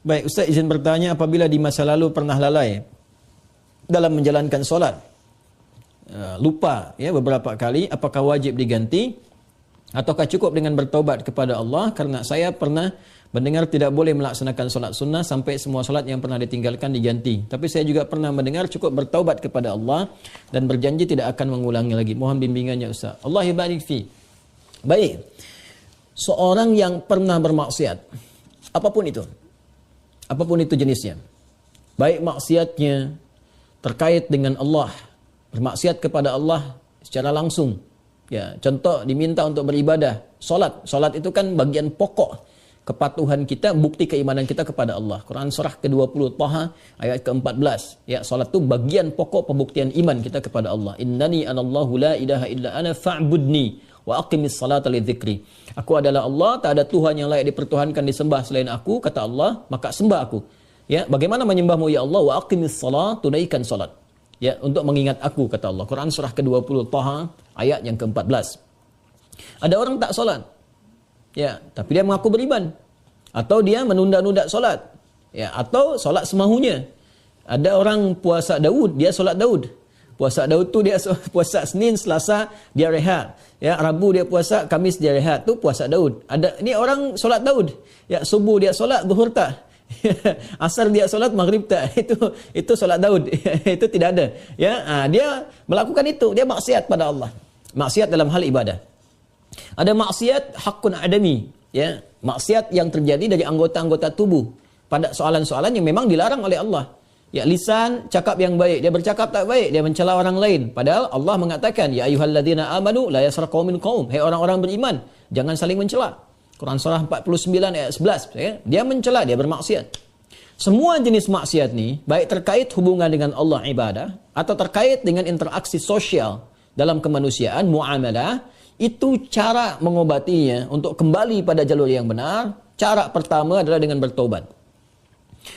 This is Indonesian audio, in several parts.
Baik, Ustaz izin bertanya, apabila di masa lalu pernah lalai dalam menjalankan solat, lupa ya beberapa kali, apakah wajib diganti ataukah cukup dengan bertaubat kepada Allah? Karena saya pernah mendengar tidak boleh melaksanakan solat sunnah sampai semua solat yang pernah ditinggalkan diganti. Tapi saya juga pernah mendengar cukup bertaubat kepada Allah dan berjanji tidak akan mengulangi lagi. Mohon bimbingannya Ustaz. Allah barik fi. Baik. Seorang yang pernah bermaksiat, apapun itu jenisnya, baik maksiatnya terkait dengan Allah, bermaksiat kepada Allah secara langsung, ya, contoh diminta untuk beribadah, solat itu kan bagian pokok kepatuhan kita, bukti keimanan kita kepada Allah. Quran surah ke-20 Taha ayat ke-14, ya, solat itu bagian pokok pembuktian iman kita kepada Allah. Innani anallahu la ilaha illa ana fa'budni wa aqimis salata lidzikri. Aku adalah Allah, tak ada Tuhan yang layak dipertuhankan disembah selain aku, kata Allah, maka sembah aku. Ya, bagaimana menyembahmu ya Allah? Wa aqimis salat, tunaikan salat. Ya, untuk mengingat aku, kata Allah. Quran surah ke-20 Taha ayat yang ke-14. Ada orang tak salat. Ya, tapi dia mengaku beriman. Atau dia menunda-nunda salat. Ya, atau salat semahunya. Ada orang puasa Daud, dia salat Daud. Puasa Daud tu dia puasa Senin, Selasa dia rehat. Ya, Rabu dia puasa, Kamis dia rehat. Tu puasa Daud. Ada ni orang solat Daud. Ya, subuh dia solat, zuhur tak. Asar dia solat, maghrib tak. Itu solat Daud. Itu tidak ada. Ya, dia melakukan itu, dia maksiat pada Allah. Maksiat dalam hal ibadah. Ada maksiat hakun adami, ya, maksiat yang terjadi dari anggota-anggota tubuh pada soalan-soalan yang memang dilarang oleh Allah. Ya, lisan cakap yang baik, dia bercakap tak baik, dia mencela orang lain. Padahal Allah mengatakan, ya ayyuhalladzina amanu la yaskhar qaumin qaum. Hai orang-orang beriman, jangan saling mencela. Quran surah 49 ayat 11, ya. Dia mencela, dia bermaksiat. Semua jenis maksiat ni, baik terkait hubungan dengan Allah ibadah atau terkait dengan interaksi sosial dalam kemanusiaan, muamalah, itu cara mengobatinya untuk kembali pada jalur yang benar. Cara pertama adalah dengan bertaubat.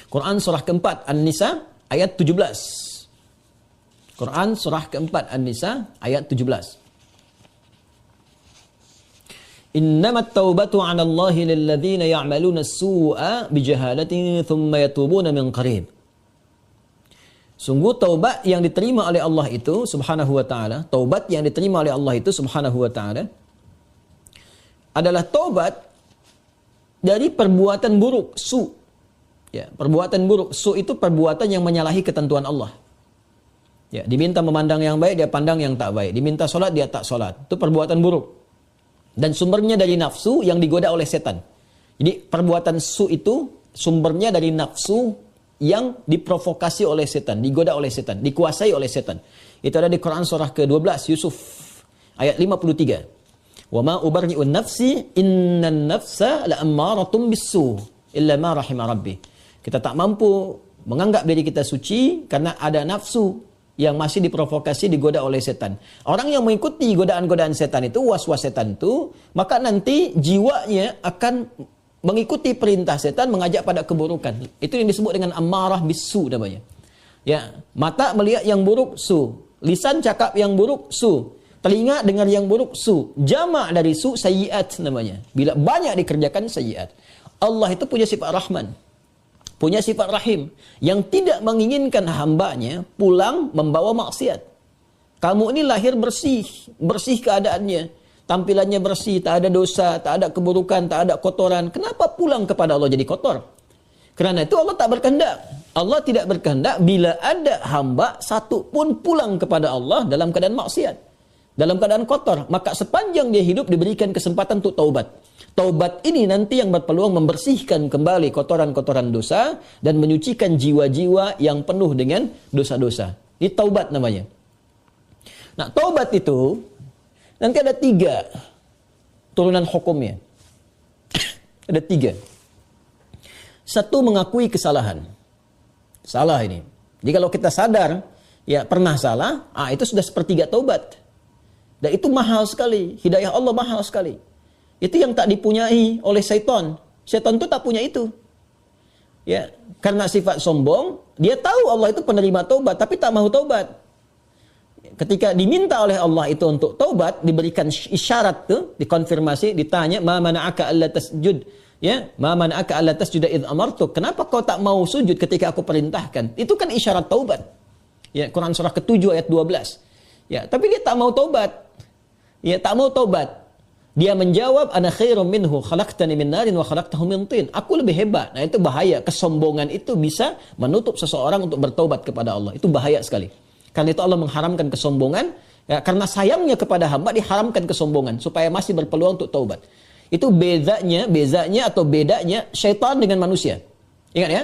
Quran surah keempat An-Nisa ayat 17. Quran surah keempat An-Nisa ayat 17. Innamat taubatu 'ala Allahi lilladzina ya'maluna as-su'a bijahalatin thumma yatubuna min qarib. Sungguh taubat yang diterima oleh Allah itu subhanahu wa ta'ala, taubat yang diterima oleh Allah itu subhanahu wa ta'ala adalah taubat dari perbuatan buruk, su'. Ya, perbuatan buruk, su' itu perbuatan yang menyalahi ketentuan Allah. Ya, diminta memandang yang baik, dia pandang yang tak baik. Diminta solat, dia tak solat. Itu perbuatan buruk. Dan sumbernya dari nafsu yang digoda oleh setan. Jadi perbuatan su' itu sumbernya dari nafsu yang diprovokasi oleh setan, digoda oleh setan, dikuasai oleh setan. Itu ada di Quran surah ke-12 Yusuf ayat 53. Wa ma ubarri'un nafsi innan nafsa la'ammaratun bis-su' illa ma rahima rabbi. Kita tak mampu menganggap diri kita suci karena ada nafsu yang masih diprovokasi, digoda oleh setan. Orang yang mengikuti godaan-godaan setan itu, was-was setan itu, maka nanti jiwanya akan mengikuti perintah setan, mengajak pada keburukan. Itu yang disebut dengan ammarah bisu namanya. Ya, mata melihat yang buruk, su. Lisan cakap yang buruk, su. Telinga dengar yang buruk, su. Jamak dari su, sayyiat namanya. Bila banyak dikerjakan sayyiat. Allah itu punya sifat Rahman, punya sifat Rahim, yang tidak menginginkan hambanya pulang membawa maksiat. Kamu ini lahir bersih, bersih keadaannya, tampilannya bersih, tak ada dosa, tak ada keburukan, tak ada kotoran. Kenapa pulang kepada Allah jadi kotor? Kerana itu Allah tak berkehendak. Allah tidak berkehendak bila ada hamba satu pun pulang kepada Allah dalam keadaan maksiat, dalam keadaan kotor. Maka sepanjang dia hidup diberikan kesempatan untuk taubat. Taubat ini nanti yang berpeluang membersihkan kembali kotoran-kotoran dosa dan menyucikan jiwa-jiwa yang penuh dengan dosa-dosa. Ini taubat namanya. Nah, taubat itu nanti ada 3 turunan hukumnya. Ada 3. 1, mengakui kesalahan. Salah ini. Jadi kalau kita sadar, ya pernah salah, itu sudah sepertiga taubat. Dan itu mahal sekali. Hidayah Allah mahal sekali. Itu yang tak dipunyai oleh syaitan. Syaitan itu tak punya itu. Ya, karena sifat sombong, dia tahu Allah itu penerima taubat, tapi tak mahu taubat. Ketika diminta oleh Allah itu untuk taubat, diberikan isyarat tu, dikonfirmasi, ditanya, "Ma mana'aka alla tasjud?" Ya, ma mana'aka alla tasjuda id amartuk. Kenapa kau tak mau sujud ketika aku perintahkan? Itu kan isyarat taubat. Ya, Quran surah ke-7 ayat 12. Ya, tapi dia tak mau taubat. Ya, tak mau taubat. Dia menjawab, ana khairum minhu, khalaqtani min narin wa khalaqtahu min tin. Aku lebih hebat. Nah, itu bahaya. Kesombongan itu bisa menutup seseorang untuk bertaubat kepada Allah. Itu bahaya sekali. Karena itu Allah mengharamkan kesombongan. Ya, karena sayangnya kepada hamba diharamkan kesombongan supaya masih berpeluang untuk taubat. Itu bezanya syaitan dengan manusia. Ingat ya?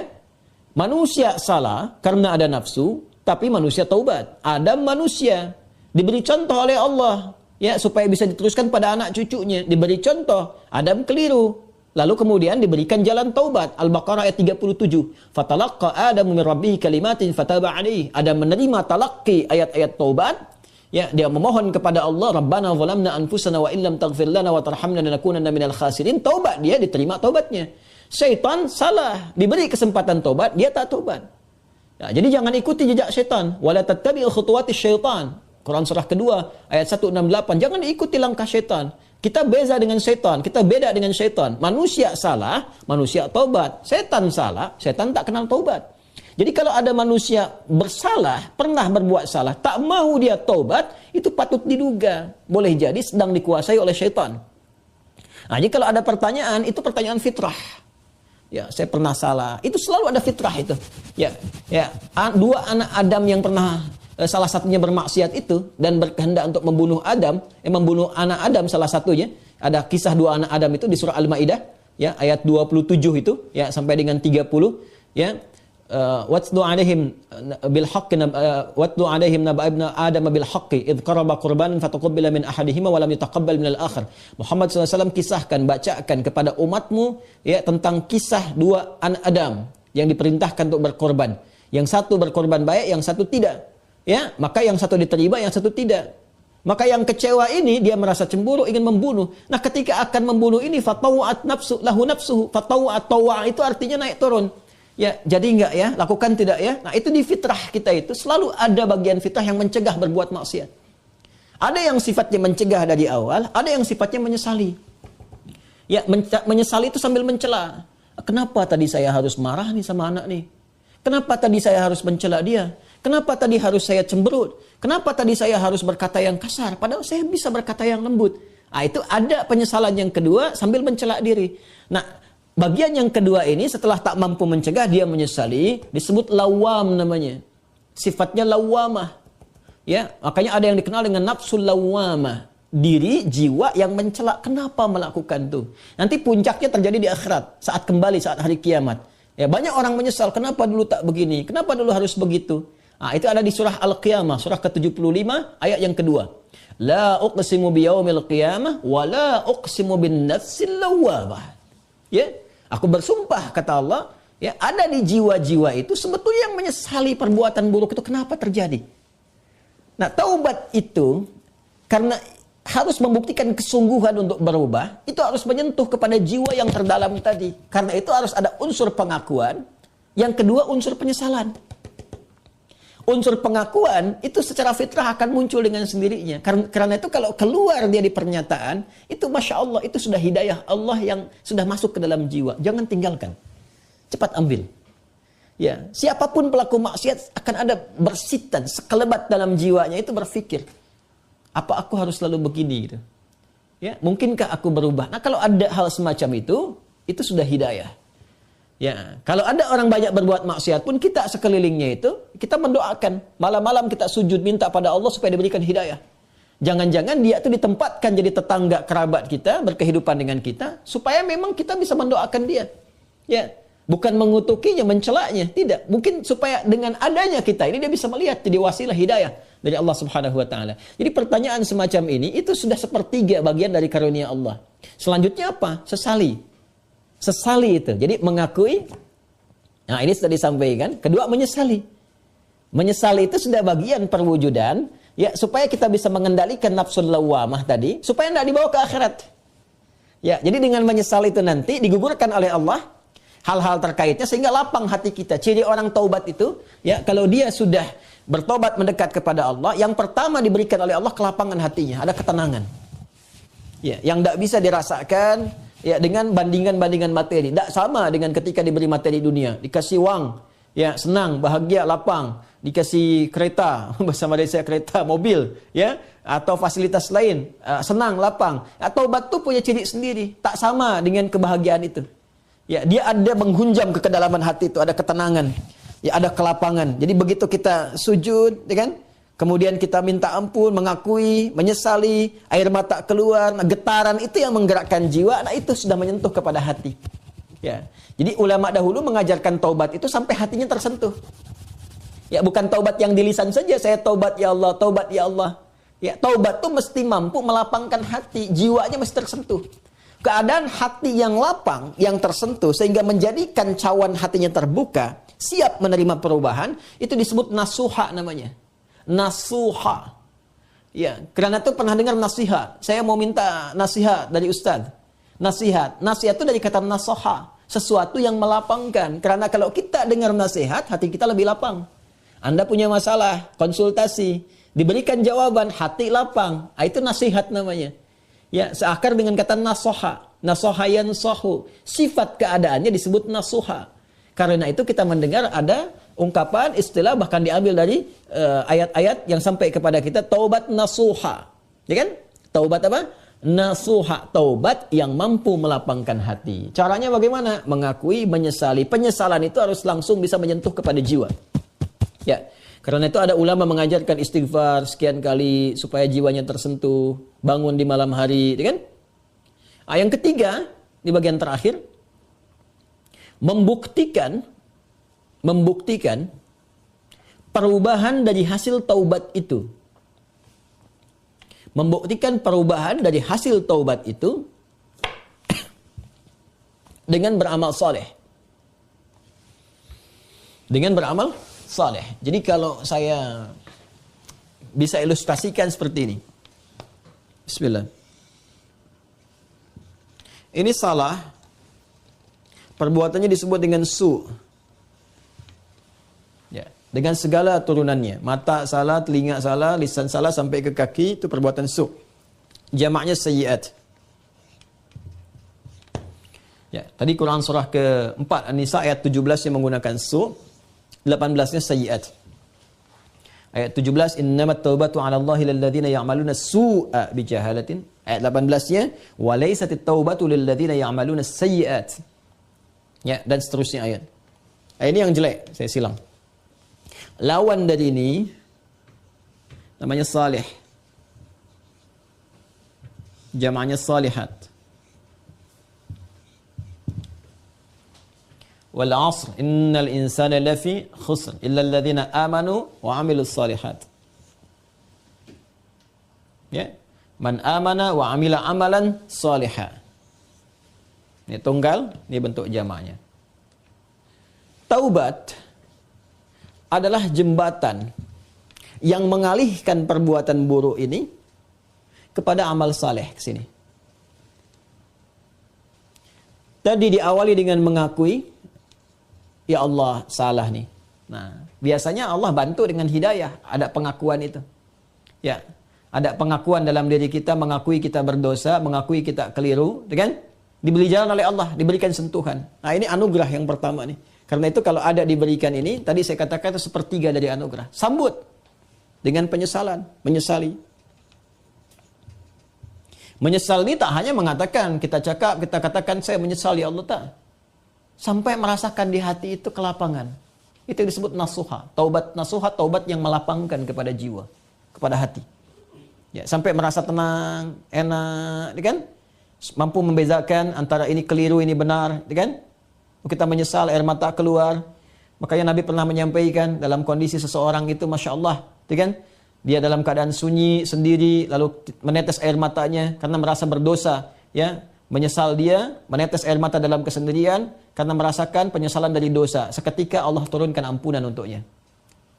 Manusia salah karena ada nafsu, tapi manusia taubat. Adam manusia diberi contoh oleh Allah, ya, supaya bisa diteruskan pada anak cucunya. Diberi contoh, Adam keliru. Lalu kemudian diberikan jalan taubat. Al-Baqarah ayat 37. Fatalaqqa Adamu min rabbih kalimatin fataba alaihi. Adam menerima talaqi ayat-ayat taubat. Ya, dia memohon kepada Allah, Rabbana zalamna anfusana wa illam taghfir lana wa tarhamna lanakunanna minal khasirin. Taubat, dia diterima taubatnya. Syaitan salah, diberi kesempatan taubat, dia tak taubat. Ya, jadi jangan ikuti jejak syaitan. Wala tattabi'u khutuwatis syaitan. Quran surah kedua ayat 168. Jangan ikuti langkah syaitan. Kita beza dengan syaitan, kita beda dengan syaitan. Manusia salah, manusia taubat. Syaitan salah, syaitan tak kenal taubat. Jadi kalau ada manusia bersalah, pernah berbuat salah, tak mau dia taubat, itu patut diduga. Boleh jadi sedang dikuasai oleh syaitan. Nah, jadi kalau ada pertanyaan, itu pertanyaan fitrah. Ya, saya pernah salah. Itu selalu ada fitrah itu. Ya, dua anak Adam yang pernah salah satunya bermaksiat itu dan berkehendak untuk membunuh Adam, membunuh anak Adam salah satunya. Ada kisah dua anak Adam itu di surah Al-Maidah, ya, ayat 27 itu, ya, sampai dengan 30, ya. Watlu alaihim bil haqqi watlu alaihim naba ibn adam bil haqqi id qaraba qurbanan fataqabbala min ahadihima wa lam yutaqabbal min al-akhar. Muhammad SAW kisahkan, bacakan kepada umatmu, ya, tentang kisah dua anak Adam yang diperintahkan untuk berkorban. Yang satu berkorban baik, yang satu tidak. Ya, maka yang satu diterima, yang satu tidak. Maka yang kecewa ini dia merasa cemburu, ingin membunuh. Nah, ketika akan membunuh ini fatawat nafsu lahu nafsuhu, fatawat tawa itu artinya naik turun. Ya, jadi enggak ya, lakukan tidak ya. Nah, itu di fitrah kita itu selalu ada bagian fitrah yang mencegah berbuat maksiat. Ada yang sifatnya mencegah dari awal, ada yang sifatnya menyesali. Ya, menyesali itu sambil mencela. Kenapa tadi saya harus marah nih sama anak nih? Kenapa tadi saya harus mencela dia? Kenapa tadi harus saya cemberut? Kenapa tadi saya harus berkata yang kasar? Padahal saya bisa berkata yang lembut. Nah, itu ada penyesalan yang kedua sambil mencela diri. Nah, bagian yang kedua ini setelah tak mampu mencegah, dia menyesali, disebut lawam namanya. Sifatnya lawamah. Ya, makanya ada yang dikenal dengan nafsul lawamah. Diri, jiwa yang mencela. Kenapa melakukan itu? Nanti puncaknya terjadi di akhirat, saat kembali, saat hari kiamat. Ya, banyak orang menyesal, kenapa dulu tak begini? Kenapa dulu harus begitu? Nah, itu ada di surah Al-Qiyamah, surah ke-75, ayat yang kedua. La uqsimu biyaumil qiyamah, wa la uqsimu bin nafsil lawamah. Ya, aku bersumpah, kata Allah, ya, ada di jiwa-jiwa itu sebetulnya yang menyesali perbuatan buruk itu kenapa terjadi. Nah, taubat itu karena harus membuktikan kesungguhan untuk berubah, itu harus menyentuh kepada jiwa yang terdalam tadi. Karena itu harus ada unsur pengakuan, yang kedua unsur penyesalan. Unsur pengakuan itu secara fitrah akan muncul dengan sendirinya. Karena itu kalau keluar dia di pernyataan, itu Masya Allah, itu sudah hidayah Allah yang sudah masuk ke dalam jiwa. Jangan tinggalkan. Cepat ambil. Ya, siapapun pelaku maksiat akan ada bersitan, sekelebat dalam jiwanya itu berpikir, apa aku harus selalu begini gitu? Ya, mungkinkah aku berubah? Nah, kalau ada hal semacam itu sudah hidayah. Ya, kalau ada orang banyak berbuat maksiat pun kita sekelilingnya itu kita mendoakan, malam-malam kita sujud minta pada Allah supaya diberikan hidayah. Jangan-jangan dia itu ditempatkan jadi tetangga kerabat kita, berkehidupan dengan kita supaya memang kita bisa mendoakan dia. Ya, bukan mengutukinya, mencelaknya, tidak. Mungkin supaya dengan adanya kita ini dia bisa melihat jadi wasilah hidayah dari Allah Subhanahu wa taala. Jadi pertanyaan semacam ini itu sudah sepertiga bagian dari karunia Allah. Selanjutnya apa? Sesali. Sesali itu. Jadi mengakui. Nah, ini sudah disampaikan. Kedua, menyesali. Menyesali itu sudah bagian perwujudan, ya, supaya kita bisa mengendalikan nafsul lawamah tadi, supaya tidak dibawa ke akhirat. Ya, jadi dengan menyesali itu nanti digugurkan oleh Allah hal-hal terkaitnya sehingga lapang hati kita. Ciri orang taubat itu, ya, kalau dia sudah bertobat mendekat kepada Allah, yang pertama diberikan oleh Allah kelapangan hatinya, ada ketenangan. Ya, yang tidak bisa dirasakan Ya, dengan bandingan-bandingan materi. Tidak sama dengan ketika diberi materi dunia. Dikasih uang, ya, senang, bahagia, lapang. Dikasih kereta, bersama saya kereta, mobil, ya, atau fasilitas lain, senang, lapang. Taubat itu punya ciri sendiri. Tak sama dengan kebahagiaan itu. Ya, dia ada menghunjam ke kedalaman hati itu, ada ketenangan, ya, ada kelapangan. Jadi begitu kita sujud, ya kan? Kemudian kita minta ampun, mengakui, menyesali, air mata keluar, getaran itu yang menggerakkan jiwa. Nah, itu sudah menyentuh kepada hati. Ya. Jadi ulama dahulu mengajarkan taubat itu sampai hatinya tersentuh. Ya, bukan taubat yang di lisan saja, saya taubat ya Allah, taubat ya Allah. Ya, taubat itu mesti mampu melapangkan hati, jiwanya mesti tersentuh. Keadaan hati yang lapang, yang tersentuh sehingga menjadikan cawan hatinya terbuka, siap menerima perubahan, itu disebut nasuha namanya. Nasuha. Ya, karena itu pernah dengar nasihat. Saya mau minta nasihat dari Ustaz. Nasihat itu dari kata nasoha, sesuatu yang melapangkan. Karena kalau kita dengar nasihat, hati kita lebih lapang. Anda punya masalah, konsultasi, diberikan jawaban, hati lapang. Itu nasihat namanya. Ya, seakar dengan kata nasoha. Nasoha yansohu. Sifat keadaannya disebut nasuha. Karena itu kita mendengar ada ungkapan, istilah bahkan diambil dari ayat-ayat yang sampai kepada kita, taubat nasuha. Ya kan? Taubat apa? Nasuha, taubat yang mampu melapangkan hati. Caranya bagaimana? Mengakui, menyesali. Penyesalan itu harus langsung bisa menyentuh kepada jiwa. Ya. Karena itu ada ulama mengajarkan istighfar sekian kali supaya jiwanya tersentuh, bangun di malam hari, ya kan? Yang ketiga, di bagian terakhir, membuktikan perubahan dari hasil taubat itu. Membuktikan perubahan dari hasil taubat itu dengan beramal soleh. Dengan beramal soleh. Jadi kalau saya bisa ilustrasikan seperti ini. Bismillah. Ini salah. Perbuatannya disebut dengan su. Ya, dengan segala turunannya. Mata salah, telinga salah, lisan salah sampai ke kaki, itu perbuatan su. Jamaknya sayyiat. Ya, tadi Quran surah ke-4 An-Nisa ayat 17 yang menggunakan su, 18-nya sayyiat. Ayat 17, innamat taubatu 'ala Allahi lilladzina ya'maluna su'a bijahalatin. Ayat 18-nya, wa laysatit taubatu lilladzina ya'maluna sayyiat. Ya, dan seterusnya ayat. Ini yang jelek, saya silang. Lawan dari ini namanya salih. Jamaknya salihat. Wal 'asr innal insana lafi khusr illa alladhina amanu wa 'amilus salihat. Ya, man amana wa 'amila amalan salihah. Ini tunggal, ini bentuk jamaknya. Taubat adalah jembatan yang mengalihkan perbuatan buruk ini kepada amal saleh ke sini. Tadi diawali dengan mengakui, ya Allah salah nih. Nah, biasanya Allah bantu dengan hidayah, ada pengakuan itu. Ya, ada pengakuan dalam diri kita, mengakui kita berdosa, mengakui kita keliru, kan? Diberi jalan oleh Allah, diberikan sentuhan. Nah, ini anugerah yang pertama nih. Karena itu kalau ada diberikan ini, tadi saya katakan itu sepertiga dari anugerah. Sambut dengan penyesalan, menyesali. Menyesal ini tak hanya mengatakan, kita katakan saya menyesal ya Allah, tak. Sampai merasakan di hati itu kelapangan. Itu disebut nasuha. Taubat nasuha, taubat yang melapangkan kepada jiwa, kepada hati. Ya, sampai merasa tenang, enak, kan? Mampu membezakan antara ini keliru, ini benar, kan? Kita menyesal, air mata keluar. Makanya Nabi pernah menyampaikan dalam kondisi seseorang itu, Masya Allah, kan? Dia dalam keadaan sunyi, sendiri, lalu menetes air matanya karena merasa berdosa. Ya, menyesal dia, menetes air mata dalam kesendirian karena merasakan penyesalan dari dosa. Seketika Allah turunkan ampunan untuknya.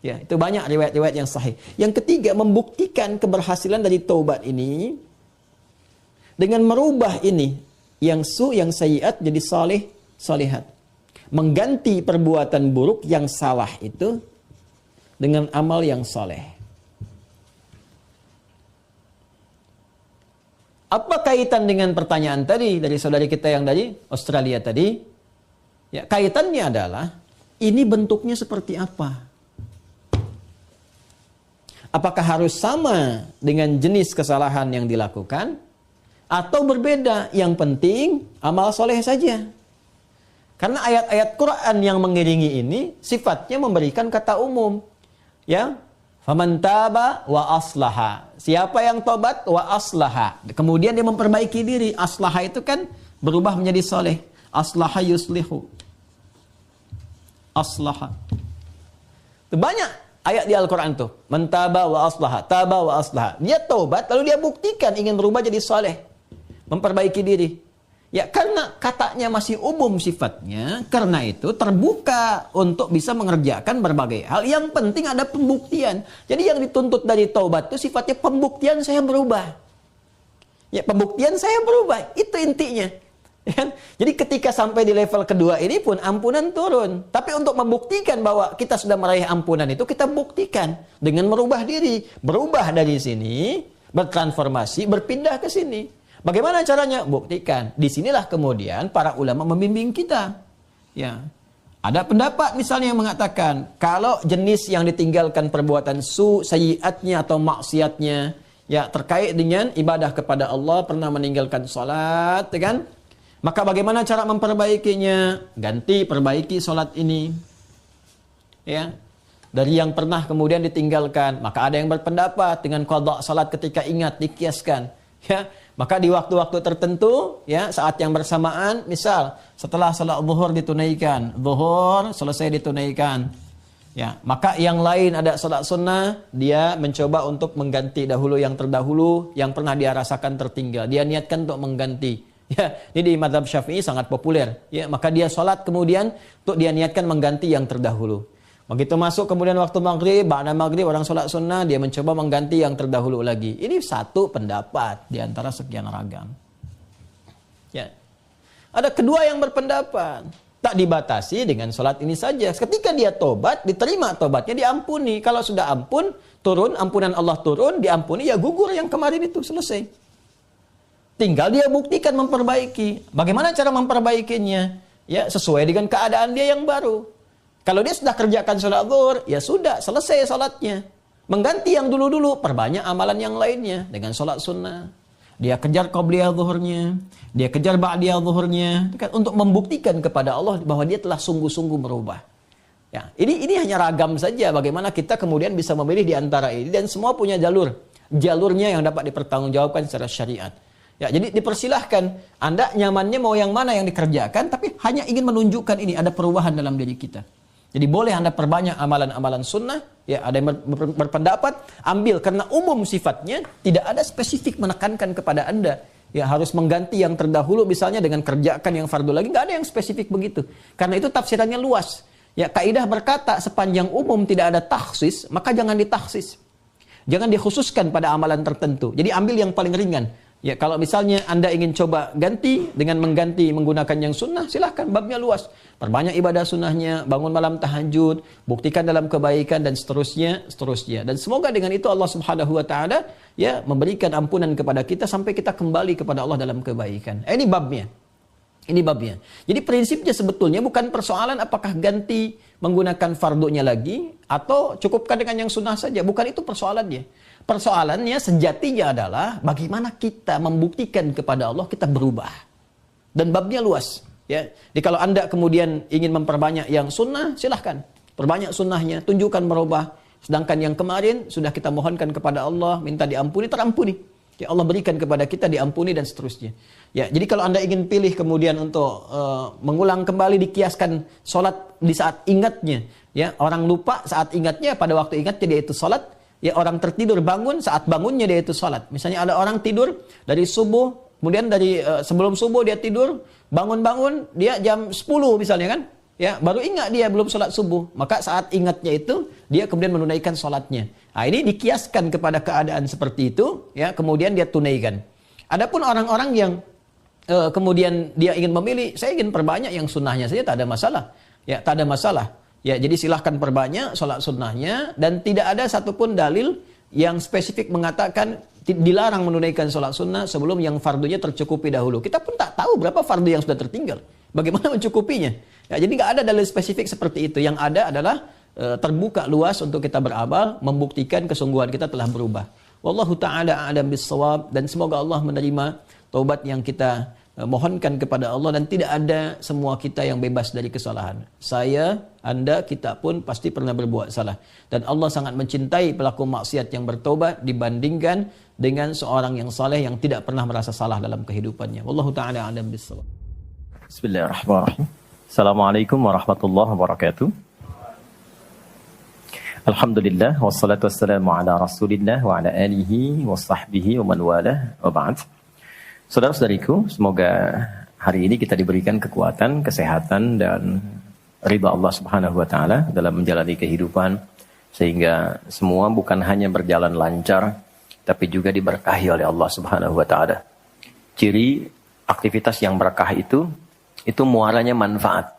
Ya, itu banyak riwayat-riwayat yang sahih. Yang ketiga, membuktikan keberhasilan dari taubat ini dengan merubah ini yang yang sayyiat jadi salih, salihat. Mengganti perbuatan buruk yang salah itu dengan amal yang saleh. Apa kaitan dengan pertanyaan tadi dari saudari kita yang dari Australia tadi? Ya, kaitannya adalah ini bentuknya seperti apa? Apakah harus sama dengan jenis kesalahan yang dilakukan atau berbeda? Yang penting amal soleh saja. Karena ayat-ayat Quran yang mengiringi ini sifatnya memberikan kata umum. Ya, faman taba wa aslaha. Siapa yang tobat wa aslaha. Kemudian dia memperbaiki diri. Aslaha itu kan berubah menjadi soleh. Aslaha yuslihu. Aslaha. Itu banyak ayat di Al-Quran tuh. Man taba wa aslaha. Taba wa aslaha. Dia tobat lalu dia buktikan ingin berubah jadi soleh. Memperbaiki diri. Ya, karena katanya masih umum sifatnya, karena itu terbuka untuk bisa mengerjakan berbagai hal. Yang penting ada pembuktian. Jadi yang dituntut dari taubat itu sifatnya pembuktian saya berubah. Ya, pembuktian saya berubah. Itu intinya. Ya, jadi ketika sampai di level kedua ini pun ampunan turun. Tapi untuk membuktikan bahwa kita sudah meraih ampunan itu, kita buktikan dengan merubah diri. Berubah dari sini, bertransformasi, berpindah ke sini. Bagaimana caranya? Buktikan. Disinilah kemudian para ulama membimbing kita. Ya, ada pendapat misalnya yang mengatakan kalau jenis yang ditinggalkan perbuatan sayyiatnya atau maksiatnya ya terkait dengan ibadah kepada Allah, pernah meninggalkan salat, kan? Maka bagaimana cara memperbaikinya? Ganti, perbaiki salat ini. Ya. Dari yang pernah kemudian ditinggalkan, maka ada yang berpendapat dengan qada salat ketika ingat dikiaskan. Ya, maka di waktu-waktu tertentu, ya, saat yang bersamaan, misal setelah salat zuhur ditunaikan, zuhur selesai ditunaikan, ya, maka yang lain ada salat sunnah, dia mencoba untuk mengganti dahulu yang terdahulu, yang pernah dia rasakan tertinggal, dia niatkan untuk mengganti. Ya, ini di mazhab Syafi'i sangat populer. Ya, maka dia salat kemudian untuk dia niatkan mengganti yang terdahulu. Begitu masuk kemudian waktu maghrib, ba'da maghrib orang sholat sunnah, dia mencoba mengganti yang terdahulu lagi. Ini satu pendapat di antara sekian ragam. Ya. Ada kedua yang berpendapat, tak dibatasi dengan sholat ini saja. Ketika dia tobat, diterima tobatnya, diampuni. Kalau sudah ampun, turun, ampunan Allah turun, diampuni, ya gugur yang kemarin itu, selesai. Tinggal dia buktikan memperbaiki. Bagaimana cara memperbaikinya? Ya, sesuai dengan keadaan dia yang baru. Kalau dia sudah kerjakan sholat zuhur, ya sudah, selesai sholatnya. Mengganti yang dulu-dulu, perbanyak amalan yang lainnya dengan sholat sunnah. Dia kejar qabliyah zuhurnya, dia kejar ba'diyah zuhurnya, untuk membuktikan kepada Allah bahwa dia telah sungguh-sungguh berubah. Ya, ini hanya ragam saja bagaimana kita kemudian bisa memilih di antara ini, dan semua punya jalurnya yang dapat dipertanggungjawabkan secara syariat. Ya, jadi dipersilahkan, Anda nyamannya mau yang mana yang dikerjakan, tapi hanya ingin menunjukkan ini ada perubahan dalam diri kita. Jadi boleh Anda perbanyak amalan-amalan sunnah, ya, ada yang berpendapat ambil karena umum sifatnya, tidak ada spesifik menekankan kepada Anda. Ya, harus mengganti yang terdahulu misalnya dengan kerjakan yang fardu lagi, nggak ada yang spesifik begitu. Karena itu tafsirannya luas. Ya, kaidah berkata sepanjang umum tidak ada takhsis, maka jangan ditakhsis. Jangan dikhususkan pada amalan tertentu. Jadi ambil yang paling ringan. Ya, kalau misalnya Anda ingin coba ganti dengan mengganti menggunakan yang sunnah, silahkan, babnya luas. Perbanyak ibadah sunnahnya, bangun malam tahajud, buktikan dalam kebaikan dan seterusnya. Dan semoga dengan itu Allah Subhanahu wa taala ya memberikan ampunan kepada kita sampai kita kembali kepada Allah dalam kebaikan. Ini babnya. Jadi prinsipnya sebetulnya bukan persoalan apakah ganti menggunakan fardunya lagi atau cukupkan dengan yang sunnah saja, bukan itu persoalannya. Persoalannya sejatinya adalah bagaimana kita membuktikan kepada Allah kita berubah. Dan babnya luas. Ya. Jadi kalau Anda kemudian ingin memperbanyak yang sunnah, silahkan. Perbanyak sunnahnya, tunjukkan merubah. Sedangkan yang kemarin sudah kita mohonkan kepada Allah, minta diampuni, terampuni. Ya, Allah berikan kepada kita diampuni dan seterusnya. Ya, jadi kalau Anda ingin pilih kemudian untuk mengulang kembali, dikiaskan sholat di saat ingatnya. Ya, orang lupa saat ingatnya, pada waktu ingatnya dia itu sholat. Ya, orang tertidur bangun, saat bangunnya dia itu sholat. Misalnya ada orang tidur dari subuh, kemudian dari sebelum subuh dia tidur, bangun-bangun, dia jam 10 misalnya kan. Ya, baru ingat dia belum sholat subuh. Maka saat ingatnya itu, dia kemudian menunaikan sholatnya. Nah, ini dikiaskan kepada keadaan seperti itu, ya, kemudian dia tunaikan. Adapun orang-orang yang kemudian dia ingin memilih, saya ingin perbanyak yang sunnahnya saja, tak ada masalah. Ya, tak ada masalah. Ya, jadi silahkan perbanyak sholat sunnahnya, dan tidak ada satupun dalil yang spesifik mengatakan dilarang menunaikan sholat sunnah sebelum yang fardunya tercukupi dahulu. Kita pun tak tahu berapa fardu yang sudah tertinggal. Bagaimana mencukupinya? Ya, jadi nggak ada dalil spesifik seperti itu. Yang ada adalah terbuka luas untuk kita beramal, membuktikan kesungguhan kita telah berubah. Wallahu ta'ala a'lam bis-shawab, dan semoga Allah menerima taubat yang kita mohonkan kepada Allah, dan tidak ada semua kita yang bebas dari kesalahan. Saya, Anda, kita pun pasti pernah berbuat salah. Dan Allah sangat mencintai pelaku maksiat yang bertobat dibandingkan dengan seorang yang saleh yang tidak pernah merasa salah dalam kehidupannya. Wallahu ta'ala a'lam bis-shawab. Bismillahirrahmanirrahim. Assalamualaikum warahmatullahi wabarakatuh. Alhamdulillah, wassalatu wassalamu ala rasulillah wa ala alihi wa sahbihi wa man walah, wa ba'd. Saudara-saudariku, semoga hari ini kita diberikan kekuatan, kesehatan, dan ridha Allah Subhanahu wa Ta'ala dalam menjalani kehidupan, sehingga semua bukan hanya berjalan lancar, tapi juga diberkahi oleh Allah Subhanahu wa Ta'ala. Ciri aktivitas yang berkah itu muaranya manfaat.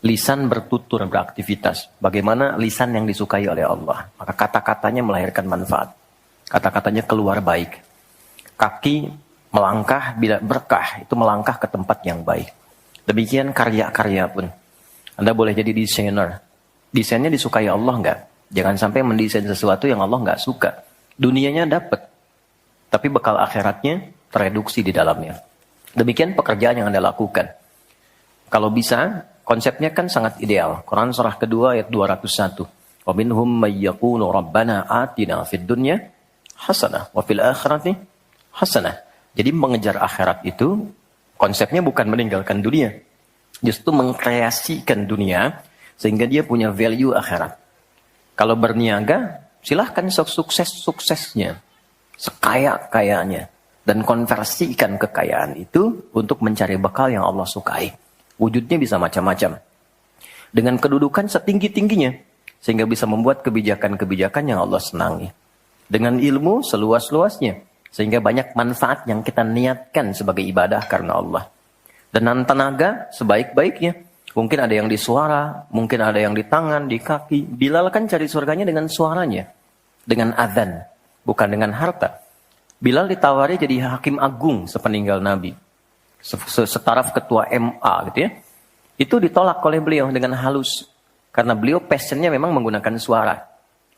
Lisan bertutur beraktivitas. Bagaimana lisan yang disukai oleh Allah? Maka kata-katanya melahirkan manfaat. Kata-katanya keluar baik. Kaki melangkah bila berkah, itu melangkah ke tempat yang baik. Demikian karya-karya pun. Anda boleh jadi desainer. Desainnya disukai Allah enggak? Jangan sampai mendesain sesuatu yang Allah enggak suka. Dunianya dapat, tapi bekal akhiratnya tereduksi di dalamnya. Demikian pekerjaan yang Anda lakukan. Kalau bisa, konsepnya kan sangat ideal. Quran surah kedua ayat 201. Wa minhum may yaqulu rabbana atina fid dunya hasanah wa fil akhirati hasanah. Jadi mengejar akhirat itu konsepnya bukan meninggalkan dunia. Justru mengkreasikan dunia sehingga dia punya value akhirat. Kalau berniaga, silahkan sukses-suksesnya, sekaya-kayanya, dan konversikan kekayaan itu untuk mencari bekal yang Allah sukai. Wujudnya bisa macam-macam. Dengan kedudukan setinggi-tingginya, sehingga bisa membuat kebijakan-kebijakan yang Allah senangi. Dengan ilmu seluas-luasnya, sehingga banyak manfaat yang kita niatkan sebagai ibadah karena Allah. Dan tenaga sebaik-baiknya. Mungkin ada yang di suara, mungkin ada yang di tangan, di kaki. Bilal kan cari surganya dengan suaranya. Dengan adzan, bukan dengan harta. Bilal ditawari jadi hakim agung sepeninggal Nabi. Setaraf ketua MA gitu ya. Itu ditolak oleh beliau dengan halus. Karena beliau passionnya memang menggunakan suara.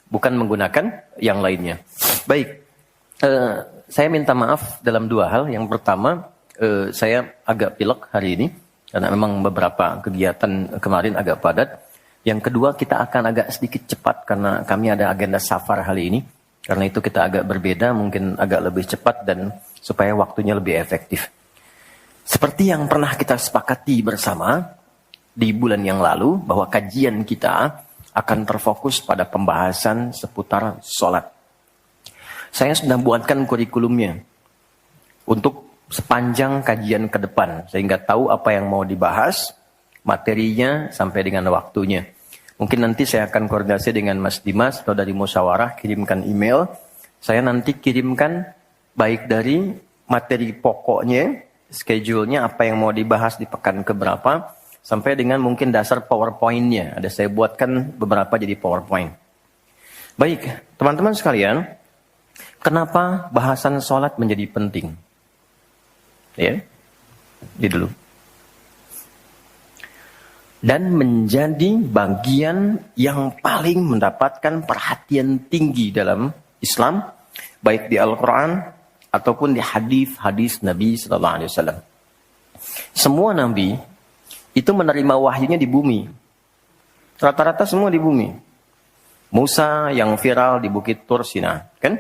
Bukan menggunakan yang lainnya. Baik. Saya minta maaf dalam dua hal. Yang pertama, saya agak pilek hari ini. Karena memang beberapa kegiatan kemarin agak padat. Yang kedua, kita akan agak sedikit cepat. Karena kami ada agenda safar hari ini. Karena itu kita agak berbeda. Mungkin agak lebih cepat dan supaya waktunya lebih efektif. Seperti yang pernah kita sepakati bersama di bulan yang lalu. Bahwa kajian kita akan terfokus pada pembahasan seputar sholat. Saya sudah buatkan kurikulumnya untuk sepanjang kajian ke depan. Sehingga tahu apa yang mau dibahas, materinya sampai dengan waktunya. Mungkin nanti saya akan koordinasi dengan Mas Dimas atau dari musyawarah, kirimkan email. Saya nanti kirimkan baik dari materi pokoknya, schedule-nya, apa yang mau dibahas di pekan keberapa, sampai dengan mungkin dasar PowerPoint-nya. Ada saya buatkan beberapa jadi PowerPoint. Baik, teman-teman sekalian, kenapa bahasan sholat menjadi penting? Ya, ini dulu. Dan menjadi bagian yang paling mendapatkan perhatian tinggi dalam Islam, baik di Al-Quran ataupun di hadis-hadis Nabi Sallallahu Alaihi Wasallam. Semua Nabi itu menerima wahyunya di bumi. Rata-rata semua di bumi. Musa yang viral di Bukit Tur Sina, kan?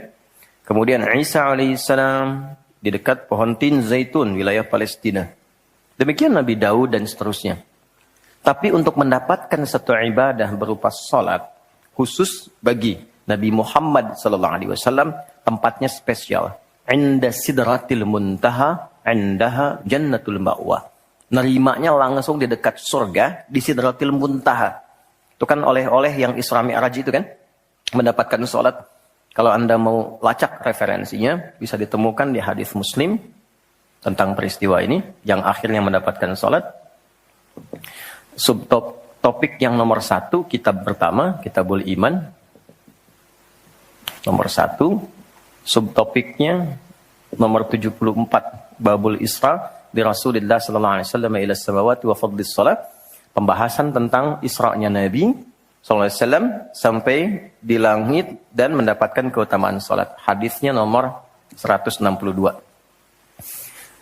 Kemudian Isa alaihissalam di dekat pohon tin zaitun, wilayah Palestina. Demikian Nabi Daud dan seterusnya. Tapi untuk mendapatkan satu ibadah berupa salat khusus bagi Nabi Muhammad SAW, tempatnya spesial. Inda sidratil muntaha, indaha jannatul ma'wa. Nerimanya langsung di dekat surga, di sidratil muntaha. Itu kan oleh-oleh yang Isra Mi'raj itu kan, mendapatkan salat. Kalau Anda mau lacak referensinya, bisa ditemukan di hadis Muslim tentang peristiwa ini, yang akhirnya mendapatkan salat. Subtopik yang nomor 1, kitab pertama, Kitabul Iman. Nomor 1, Subtopiknya nomor 74, Babul Isra di Rasulullah sallallahu alaihi wasallam ila samawati wa fadlis salat. Pembahasan tentang Isra-nya Nabi sallallahu alaihi wasallam sampai di langit dan mendapatkan keutamaan salat. Hadisnya nomor 162.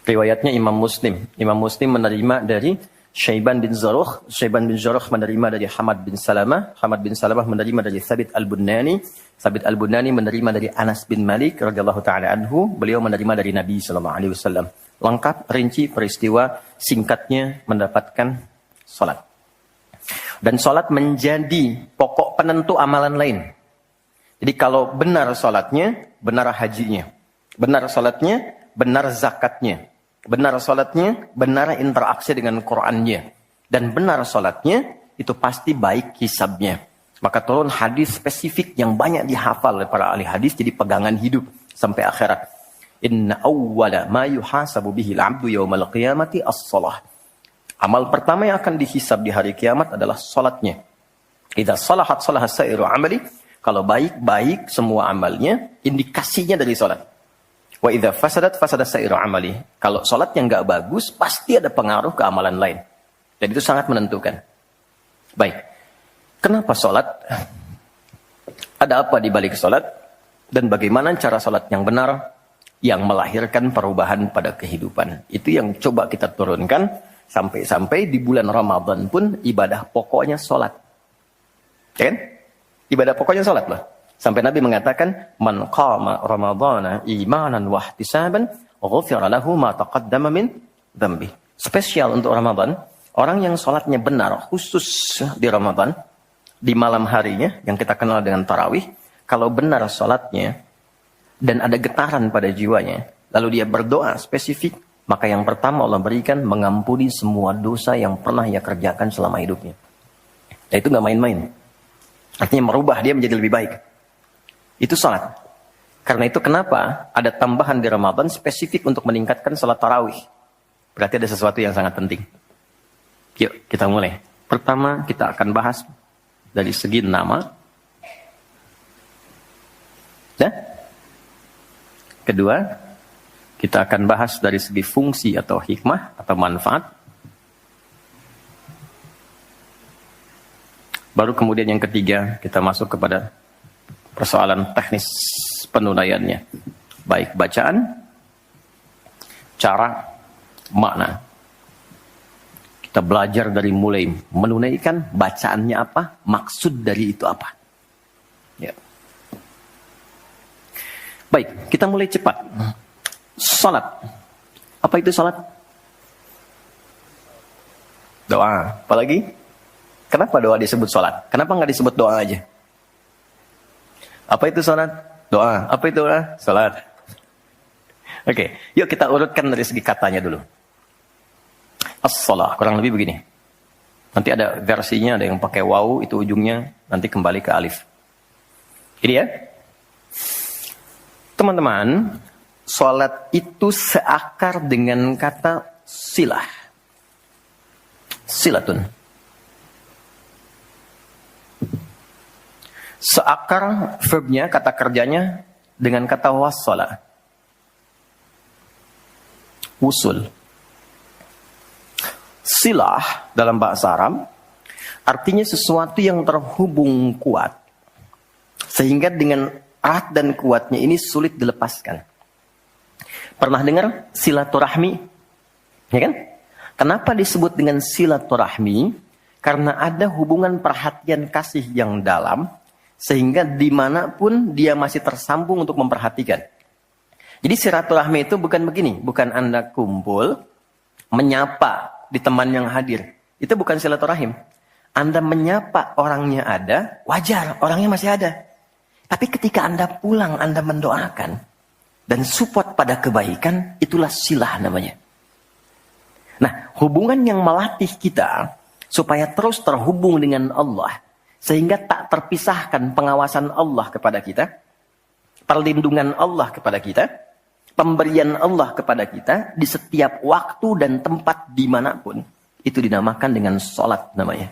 Riwayatnya Imam Muslim. Imam Muslim menerima dari Syaiban bin Zarukh. Syaiban bin Zarukh menerima dari Hamad bin Salamah. Hamad bin Salamah menerima dari Thabit al-Bunani. Thabit al-Bunani menerima dari Anas bin Malik radhiyallahu taala anhu. Beliau menerima dari Nabi sallallahu alaihi wasallam. Lengkap rinci peristiwa singkatnya mendapatkan salat. Dan salat menjadi pokok penentu amalan lain. Jadi kalau benar salatnya, benar hajinya. Benar salatnya, benar zakatnya. Benar salatnya, benar interaksi dengan Qur'annya. Dan benar salatnya, itu pasti baik hisabnya. Maka turun hadis spesifik yang banyak dihafal oleh para ahli hadis, jadi pegangan hidup sampai akhirat. Inna awwala ma yuhasabu bihil abdu yawmal qiyamati as-salah. Amal pertama yang akan dihisab di hari kiamat adalah salatnya. Idza salahat salaha sa'iru amali. Kalau baik-baik semua amalnya, indikasinya dari salat. Wa idza fasadat fasada sa'iru amali. Kalau salatnya enggak bagus, pasti ada pengaruh ke amalan lain. Dan itu sangat menentukan. Baik. Kenapa salat? Ada apa di balik salat? Dan bagaimana cara salat yang benar yang melahirkan perubahan pada kehidupan? Itu yang coba kita turunkan sampai di bulan Ramadan pun ibadah pokoknya salat. Ya kan? Ibadah pokoknya salat loh. Sampai Nabi mengatakan, "Man qama Ramadhana imanan wa ihtisaban, ghufira lahu ma taqaddama min dzambi." Spesial untuk Ramadan, orang yang salatnya benar khusus di Ramadan, di malam harinya yang kita kenal dengan tarawih, kalau benar salatnya dan ada getaran pada jiwanya, lalu dia berdoa spesifik, maka yang pertama Allah berikan mengampuni semua dosa yang pernah ia kerjakan selama hidupnya. Dan itu nggak main-main. Artinya merubah dia menjadi lebih baik. Itu salat. Karena itu kenapa ada tambahan di Ramadan spesifik untuk meningkatkan salat tarawih. Berarti ada sesuatu yang sangat penting. Yuk kita mulai. Pertama kita akan bahas dari segi nama. Ya? Kedua, kita akan bahas dari segi fungsi atau hikmah atau manfaat. Baru kemudian yang ketiga kita masuk kepada persoalan teknis penunaiannya. Baik bacaan, cara, makna. Kita belajar dari mulai menunaikan, bacaannya apa, maksud dari itu apa. Ya. Baik, kita mulai cepat. Salat. Apa itu salat? Doa. Apalagi? Kenapa doa disebut salat? Kenapa nggak disebut doa aja? Apa itu salat? Doa. Apa itu doa? Salat. Oke, yuk kita urutkan dari segi katanya dulu. As-salah, kurang lebih begini. Nanti ada versinya, ada yang pakai waw, itu ujungnya nanti kembali ke alif. Ini ya. Teman-teman, salat itu seakar dengan kata silah. Silatun. Seakar verbnya, kata kerjanya dengan kata wassala. Wusul. Silah dalam bahasa Arab artinya sesuatu yang terhubung kuat. Sehingga dengan erat dan kuatnya ini sulit dilepaskan. Pernah dengar silaturahmi? Ya kan? Kenapa disebut dengan silaturahmi? Karena ada hubungan perhatian kasih yang dalam, sehingga dimanapun dia masih tersambung untuk memperhatikan. Jadi silaturahmi itu bukan begini, bukan Anda kumpul, menyapa di teman yang hadir. Itu bukan silaturahim. Anda menyapa orangnya ada, wajar, orangnya masih ada. Tapi ketika Anda pulang, Anda mendoakan dan support pada kebaikan, itulah silah namanya. Nah, hubungan yang melatih kita supaya terus terhubung dengan Allah, sehingga tak terpisahkan pengawasan Allah kepada kita, perlindungan Allah kepada kita, pemberian Allah kepada kita di setiap waktu dan tempat dimanapun, itu dinamakan dengan sholat namanya.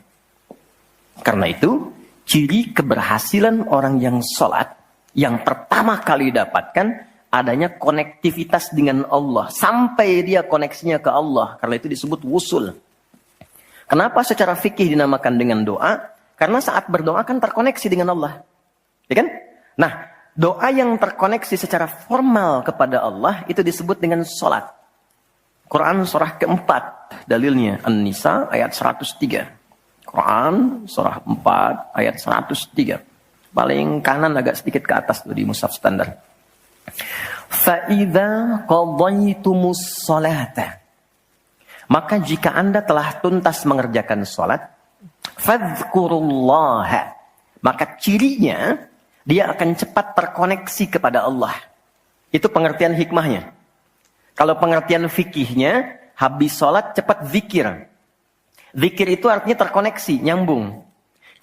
Karena itu, ciri keberhasilan orang yang sholat yang pertama kali dapatkan adanya konektivitas dengan Allah. Sampai dia koneksinya ke Allah. Karena itu disebut wusul. Kenapa secara fikih dinamakan dengan doa? Karena saat berdoa kan terkoneksi dengan Allah. Ya kan? Nah, doa yang terkoneksi secara formal kepada Allah itu disebut dengan sholat. Quran surah keempat. Dalilnya An-Nisa ayat 103. Quran surah 4 ayat 103. Paling kanan agak sedikit ke atas tuh di mushaf standar. Fa'idha qadaytumus sholata. Maka jika Anda telah tuntas mengerjakan sholat, fadhkurullaha. Maka cirinya, dia akan cepat terkoneksi kepada Allah. Itu pengertian hikmahnya. Kalau pengertian fikihnya, habis sholat cepat zikir. Zikir itu artinya terkoneksi, nyambung.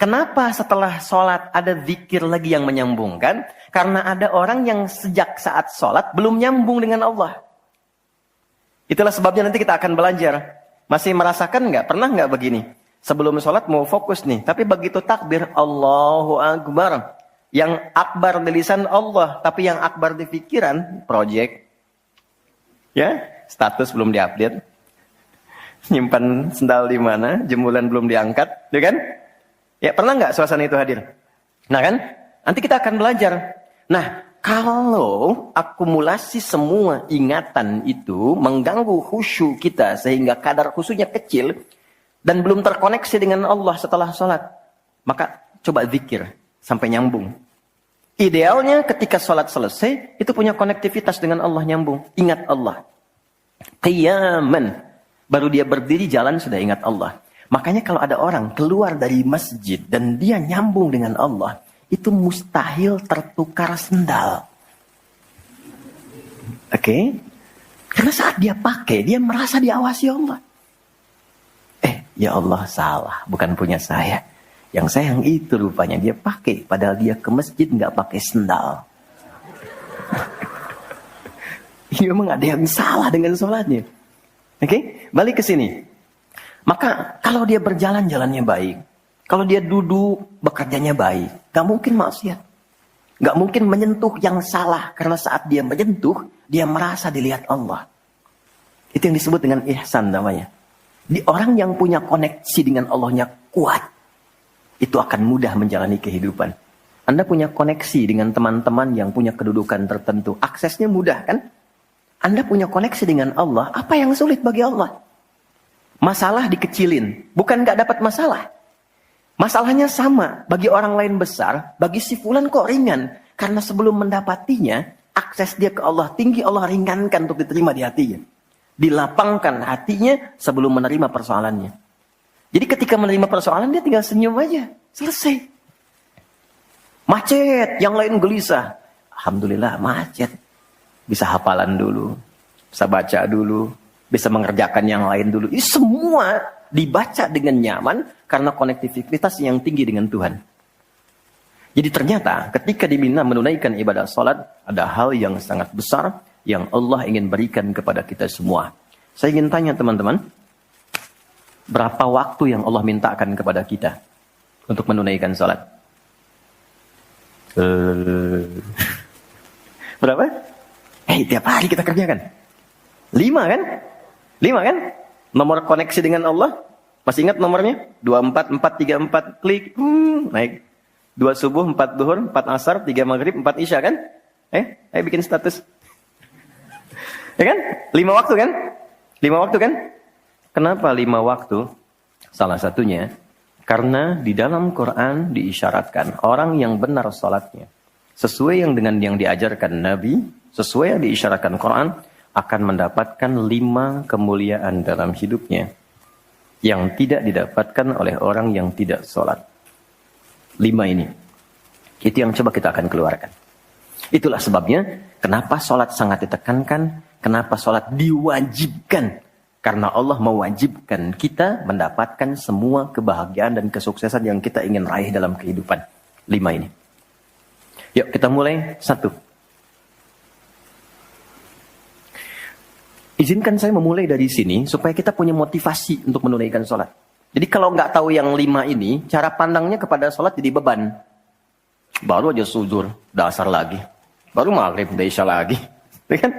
Kenapa setelah sholat ada zikir lagi yang menyambungkan? Karena ada orang yang sejak saat sholat belum nyambung dengan Allah. Itulah sebabnya nanti kita akan belajar. Masih merasakan nggak? Pernah nggak begini? Sebelum sholat mau fokus nih. Tapi begitu takbir, Allahu Akbar. Yang akbar di lisan Allah. Tapi yang akbar di pikiran, project. Ya, status belum diupdate. Nyimpan sendal di mana? Jemuran belum diangkat. Ya kan? Ya, pernah nggak suasana itu hadir? Nah kan? Nanti kita akan belajar. Nah, kalau akumulasi semua ingatan itu mengganggu khusyuk kita sehingga kadar khusyuknya kecil dan belum terkoneksi dengan Allah setelah sholat, maka coba zikir sampai nyambung. Idealnya ketika sholat selesai, itu punya konektivitas dengan Allah nyambung. Ingat Allah. Qiyaman. Baru dia berdiri jalan sudah ingat Allah. Makanya kalau ada orang keluar dari masjid dan dia nyambung dengan Allah, itu mustahil tertukar sendal. Oke? Karena saat dia pakai, dia merasa diawasi Allah. Ya Allah salah, bukan punya saya. Yang saya yang itu rupanya dia pakai, padahal dia ke masjid nggak pakai sendal. Memang ada yang salah dengan sholatnya. Oke? Balik ke sini. Maka kalau dia berjalan jalannya baik, kalau dia duduk bekerjanya baik, gak mungkin maksiat, gak mungkin menyentuh yang salah karena saat dia menyentuh dia merasa dilihat Allah. Itu yang disebut dengan ihsan namanya. Di orang yang punya koneksi dengan Allahnya kuat, itu akan mudah menjalani kehidupan. Anda punya koneksi dengan teman-teman yang punya kedudukan tertentu, aksesnya mudah kan? Anda punya koneksi dengan Allah, apa yang sulit bagi Allah? Masalah dikecilin, bukan gak dapat masalah. Masalahnya sama, bagi orang lain besar, bagi si fulan kok ringan. Karena sebelum mendapatinya, akses dia ke Allah tinggi, Allah ringankan untuk diterima di hatinya. Dilapangkan hatinya sebelum menerima persoalannya. Jadi ketika menerima persoalan, dia tinggal senyum aja, selesai. Macet, yang lain gelisah. Alhamdulillah macet. Bisa hafalan dulu, bisa baca dulu, bisa mengerjakan yang lain dulu. Ini semua dibaca dengan nyaman karena konektivitas yang tinggi dengan Tuhan. Jadi ternyata ketika diminta menunaikan ibadah salat, ada hal yang sangat besar yang Allah ingin berikan kepada kita semua. Saya ingin tanya teman-teman, berapa waktu yang Allah mintakan kepada kita untuk menunaikan salat? Berapa? Tiap hari kita kerjakan. 5 kan? 5 kan? Nomor koneksi dengan Allah. Masih ingat nomornya? 24434 klik. Naik. 2 subuh, 4 duhur, 4 asar, 3 maghrib, 4 isya kan? Ayo bikin status. Ya kan? 5 waktu kan? 5 waktu kan? Kenapa 5 waktu? Salah satunya, karena di dalam Quran diisyaratkan orang yang benar salatnya, sesuai yang dengan yang diajarkan Nabi, sesuai yang diisyaratkan Quran, akan mendapatkan 5 kemuliaan dalam hidupnya yang tidak didapatkan oleh orang yang tidak sholat. 5 ini. Itu yang coba kita akan keluarkan. Itulah sebabnya kenapa sholat sangat ditekankan, kenapa sholat diwajibkan. Karena Allah mewajibkan kita mendapatkan semua kebahagiaan dan kesuksesan yang kita ingin raih dalam kehidupan. 5 ini. Yuk kita mulai. 1. Izinkan saya memulai dari sini supaya kita punya motivasi untuk menunaikan sholat. Jadi kalau nggak tahu yang 5 ini, cara pandangnya kepada sholat jadi beban. Baru aja zuhur, dasar lagi. Baru maghrib, udah isya lagi. Ya kan?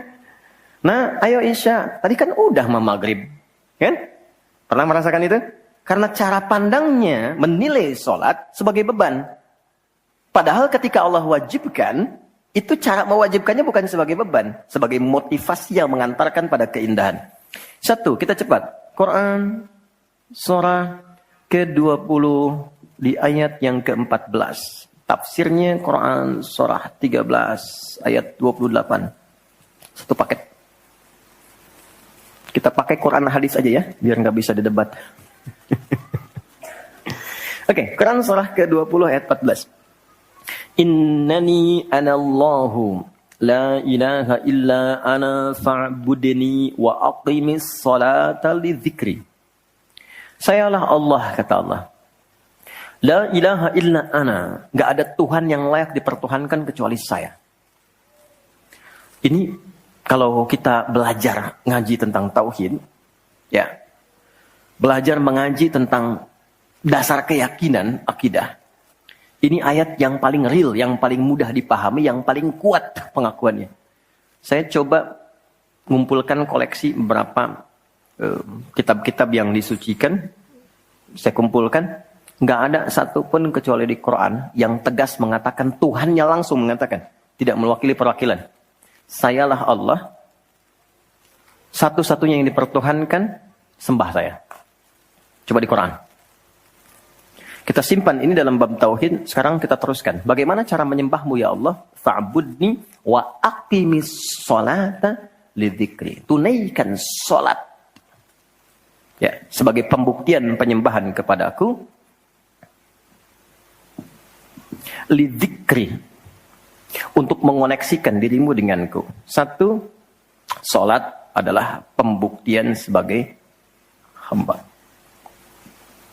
Nah, ayo isya. Tadi kan udah mau maghrib. Kan? Pernah merasakan itu? Karena cara pandangnya menilai sholat sebagai beban. Padahal ketika Allah wajibkan, itu cara mewajibkannya bukan sebagai beban. Sebagai motivasi yang mengantarkan pada keindahan. Satu, kita cepat. Quran, surah ke-20 di ayat yang ke-14. Tafsirnya Quran surah 13 ayat 28. Satu paket. Kita pakai Quran hadis aja ya, biar nggak bisa didebat. Oke, Quran surah ke-20 ayat 14. Innani anallahu la ilaha illa ana fa'budni wa aqimis salata li dzikri. Sayalah Allah, kata Allah. La ilaha illa ana. Gak ada Tuhan yang layak dipertuhankan kecuali saya. Ini kalau kita belajar ngaji tentang tauhid, ya, belajar mengaji tentang dasar keyakinan, akidah. Ini ayat yang paling real, yang paling mudah dipahami, yang paling kuat pengakuannya. Saya coba mengumpulkan koleksi beberapa kitab-kitab yang disucikan. Saya kumpulkan. Nggak ada satupun kecuali di Quran yang tegas mengatakan, Tuhannya langsung mengatakan. Tidak mewakili perwakilan. Sayalah Allah. Satu-satunya yang dipertuhankan, sembah saya. Coba di Quran. Kita simpan ini dalam bab tauhid. Sekarang kita teruskan. Bagaimana cara menyembahmu ya Allah? Fa'budni wa aqimis sholata lidzikri. Tunaikan sholat. Ya, sebagai pembuktian penyembahan kepadaku. Lidzikri, untuk mengoneksikan dirimu denganku. Satu, sholat adalah pembuktian sebagai hamba.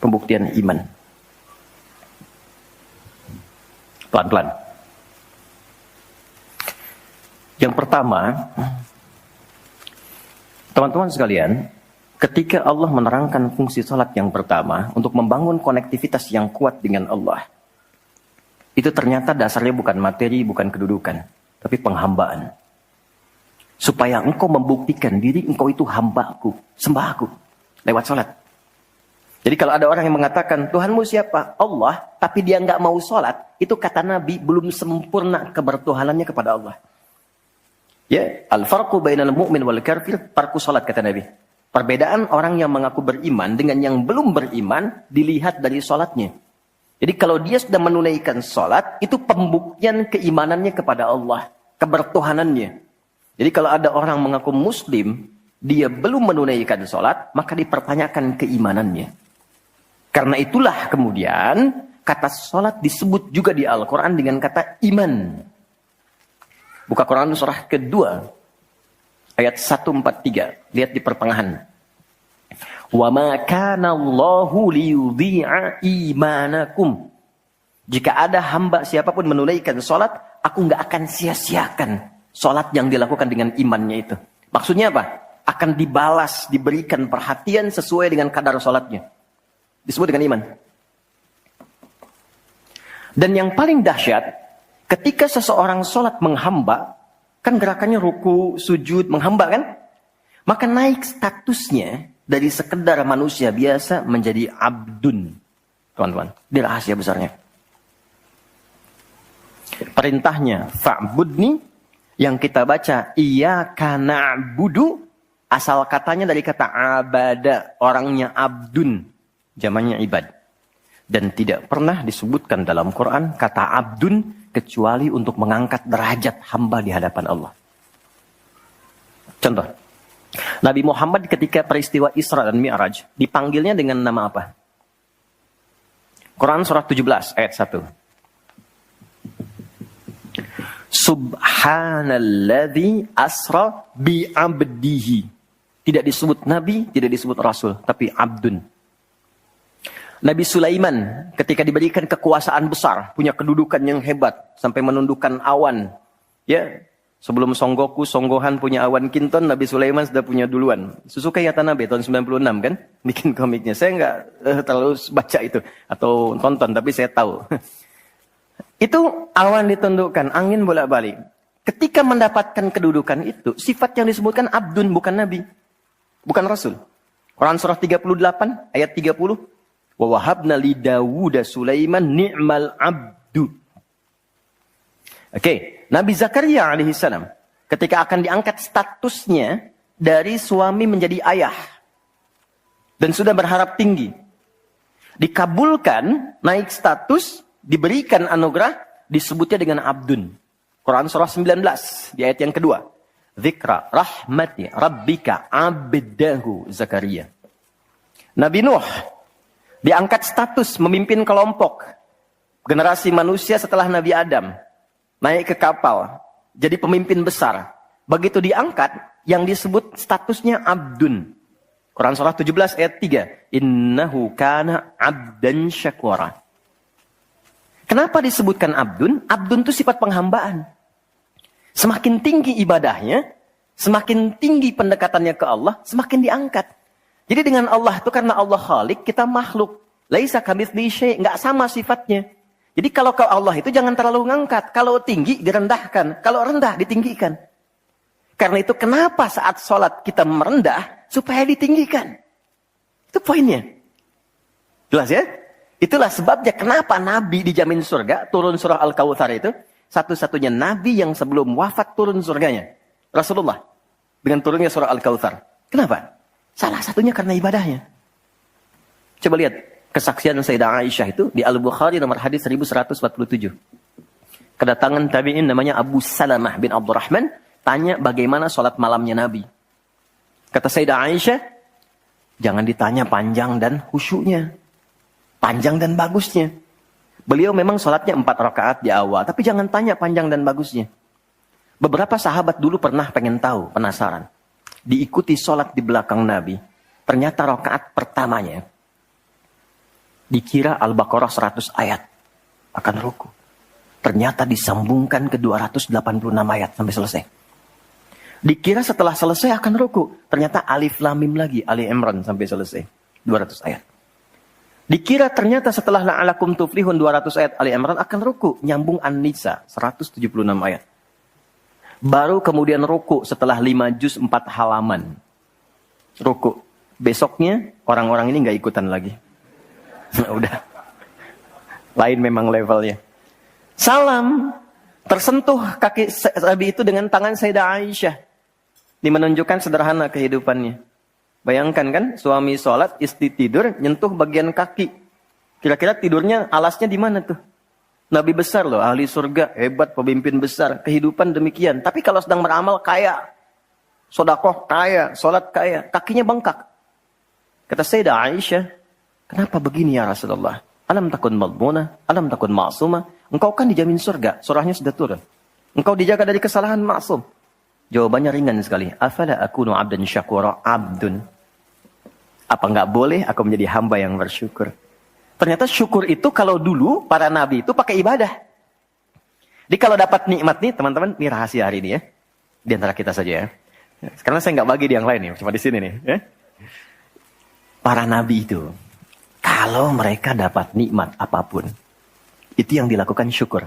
Pembuktian iman. Pelan-pelan. Yang pertama, teman-teman sekalian, ketika Allah menerangkan fungsi sholat yang pertama untuk membangun konektivitas yang kuat dengan Allah, itu ternyata dasarnya bukan materi, bukan kedudukan, tapi penghambaan. Supaya engkau membuktikan diri engkau itu hambaku, sembahku, lewat sholat. Jadi kalau ada orang yang mengatakan, Tuhanmu siapa? Allah, tapi dia nggak mau sholat, itu kata Nabi belum sempurna kebertuhanannya kepada Allah. Ya, al-farqu bainal mu'min wal kafir, tarku sholat, kata Nabi. Perbedaan orang yang mengaku beriman dengan yang belum beriman dilihat dari sholatnya. Jadi kalau dia sudah menunaikan sholat, itu pembuktian keimanannya kepada Allah. Kebertuhanannya. Jadi kalau ada orang mengaku muslim, dia belum menunaikan sholat, maka dipertanyakan keimanannya. Karena itulah kemudian, kata sholat disebut juga di Al-Quran dengan kata iman. Buka Quran surah kedua, ayat 143. Lihat di pertengahan. Wa ma kana Allahu liyudhi'a imanakum. Jika ada hamba siapapun menunaikan salat, aku enggak akan sia-siakan salat yang dilakukan dengan imannya itu. Maksudnya apa? Akan dibalas, diberikan perhatian sesuai dengan kadar salatnya. Disebut dengan iman. Dan yang paling dahsyat, ketika seseorang salat menghamba, kan gerakannya ruku, sujud, menghamba kan? Maka naik statusnya dari sekedar manusia biasa menjadi abdun. Teman-teman, ini rahasia besarnya. Perintahnya, fa'budni, yang kita baca, iyyaka na'budu, asal katanya dari kata abada, orangnya abdun, jamannya ibad. Dan tidak pernah disebutkan dalam Quran kata abdun, kecuali untuk mengangkat derajat hamba di hadapan Allah. Contoh. Nabi Muhammad ketika peristiwa Isra dan Mi'raj dipanggilnya dengan nama apa? Quran surah 17 ayat 1. Subhanalladzi asra bi'abdihi. Tidak disebut nabi, tidak disebut rasul, tapi abdun. Nabi Sulaiman ketika diberikan kekuasaan besar, punya kedudukan yang hebat sampai menundukkan awan. Ya, sebelum Songgohan punya awan kinton, Nabi Sulaiman sudah punya duluan. Suzuki Yatanabe tahun 96 kan, bikin komiknya. Saya nggak terlalu baca itu atau tonton, tapi saya tahu. Itu awan ditundukkan, angin bolak-balik. Ketika mendapatkan kedudukan itu, sifat yang disebutkan abdun, bukan nabi. Bukan rasul. Quran surah 38 ayat 30. Wa wahabna li Dawuda Sulaiman ni'mal abdu. Oke, Nabi Zakaria alaihissalam ketika akan diangkat statusnya dari suami menjadi ayah dan sudah berharap tinggi, dikabulkan, naik status, diberikan anugerah, disebutnya dengan abdun. Quran surah 19 di ayat yang kedua. Zikra rahmati rabbika abdahu Zakaria. Nabi Nuh diangkat status memimpin kelompok generasi manusia setelah Nabi Adam. Naik ke kapal, jadi pemimpin besar. Begitu diangkat, yang disebut statusnya abdun. Quran surah 17 ayat 3. Innahu kana abdan syakura. Kenapa disebutkan abdun? Abdun itu sifat penghambaan. Semakin tinggi ibadahnya, semakin tinggi pendekatannya ke Allah, semakin diangkat. Jadi dengan Allah itu karena Allah Khalik, kita makhluk. Laisa kamitslihi syai', enggak sama sifatnya. Jadi kalau ke Allah itu jangan terlalu ngangkat. Kalau tinggi direndahkan, kalau rendah ditinggikan. Karena itu kenapa saat sholat kita merendah supaya ditinggikan. Itu poinnya. Jelas ya? Itulah sebabnya kenapa Nabi dijamin surga, turun surah Al-Kautsar itu. Satu-satunya Nabi yang sebelum wafat turun surganya. Rasulullah. Dengan turunnya surah Al-Kautsar. Kenapa? Salah satunya karena ibadahnya. Coba lihat. Kesaksian Sayyidah Aisyah itu di Al-Bukhari nomor hadis 1147. Kedatangan tabi'in namanya Abu Salamah bin Abdurrahman. Tanya bagaimana sholat malamnya Nabi. Kata Sayyidah Aisyah. Jangan ditanya panjang dan khusyuknya. Panjang dan bagusnya. Beliau memang sholatnya 4 rakaat di awal. Tapi jangan tanya panjang dan bagusnya. Beberapa sahabat dulu pernah pengen tahu, penasaran. Diikuti sholat di belakang Nabi. Ternyata rakaat pertamanya. Dikira Al-Baqarah 100 ayat. Akan ruku. Ternyata disambungkan ke 286 ayat sampai selesai. Dikira setelah selesai akan ruku. Ternyata Alif Lam Mim lagi. Ali Imran sampai selesai. 200 ayat. Dikira ternyata setelah la'alakum tuflihun 200 ayat Ali Imran akan ruku. Nyambung An-Nisa 176 ayat. Baru kemudian ruku setelah 5 juz 4 halaman. Ruku. Besoknya orang-orang ini gak ikutan lagi. Udah. Lain memang levelnya. Salam. Tersentuh kaki Nabi itu dengan tangan Sayyidah Aisyah. Ini menunjukkan sederhana kehidupannya. Bayangkan kan, suami sholat, istri tidur, nyentuh bagian kaki. Kira-kira tidurnya, alasnya di mana tuh? Nabi besar loh, ahli surga, hebat, pemimpin besar. Kehidupan demikian. Tapi kalau sedang beramal, kaya. Sodakoh, kaya. Sholat, kaya. Kakinya bengkak. Kata Sayyidah Aisyah, kenapa begini ya Rasulullah? Alam takun madmunah, alam takun ma'sumah. Engkau kan dijamin surga, surahnya sudah turun. Engkau dijaga dari kesalahan maksum. Jawabannya ringan sekali. Afala akunu abdan syakura abdun. Apa enggak boleh aku menjadi hamba yang bersyukur? Ternyata syukur itu kalau dulu para nabi itu pakai ibadah. Jadi kalau dapat nikmat nih teman-teman, ini rahasia hari ini ya. Di antara kita saja ya. Karena saya enggak bagi di yang lain nih, cuma di sini nih. Ya. Para nabi itu, kalau mereka dapat nikmat apapun, itu yang dilakukan syukur.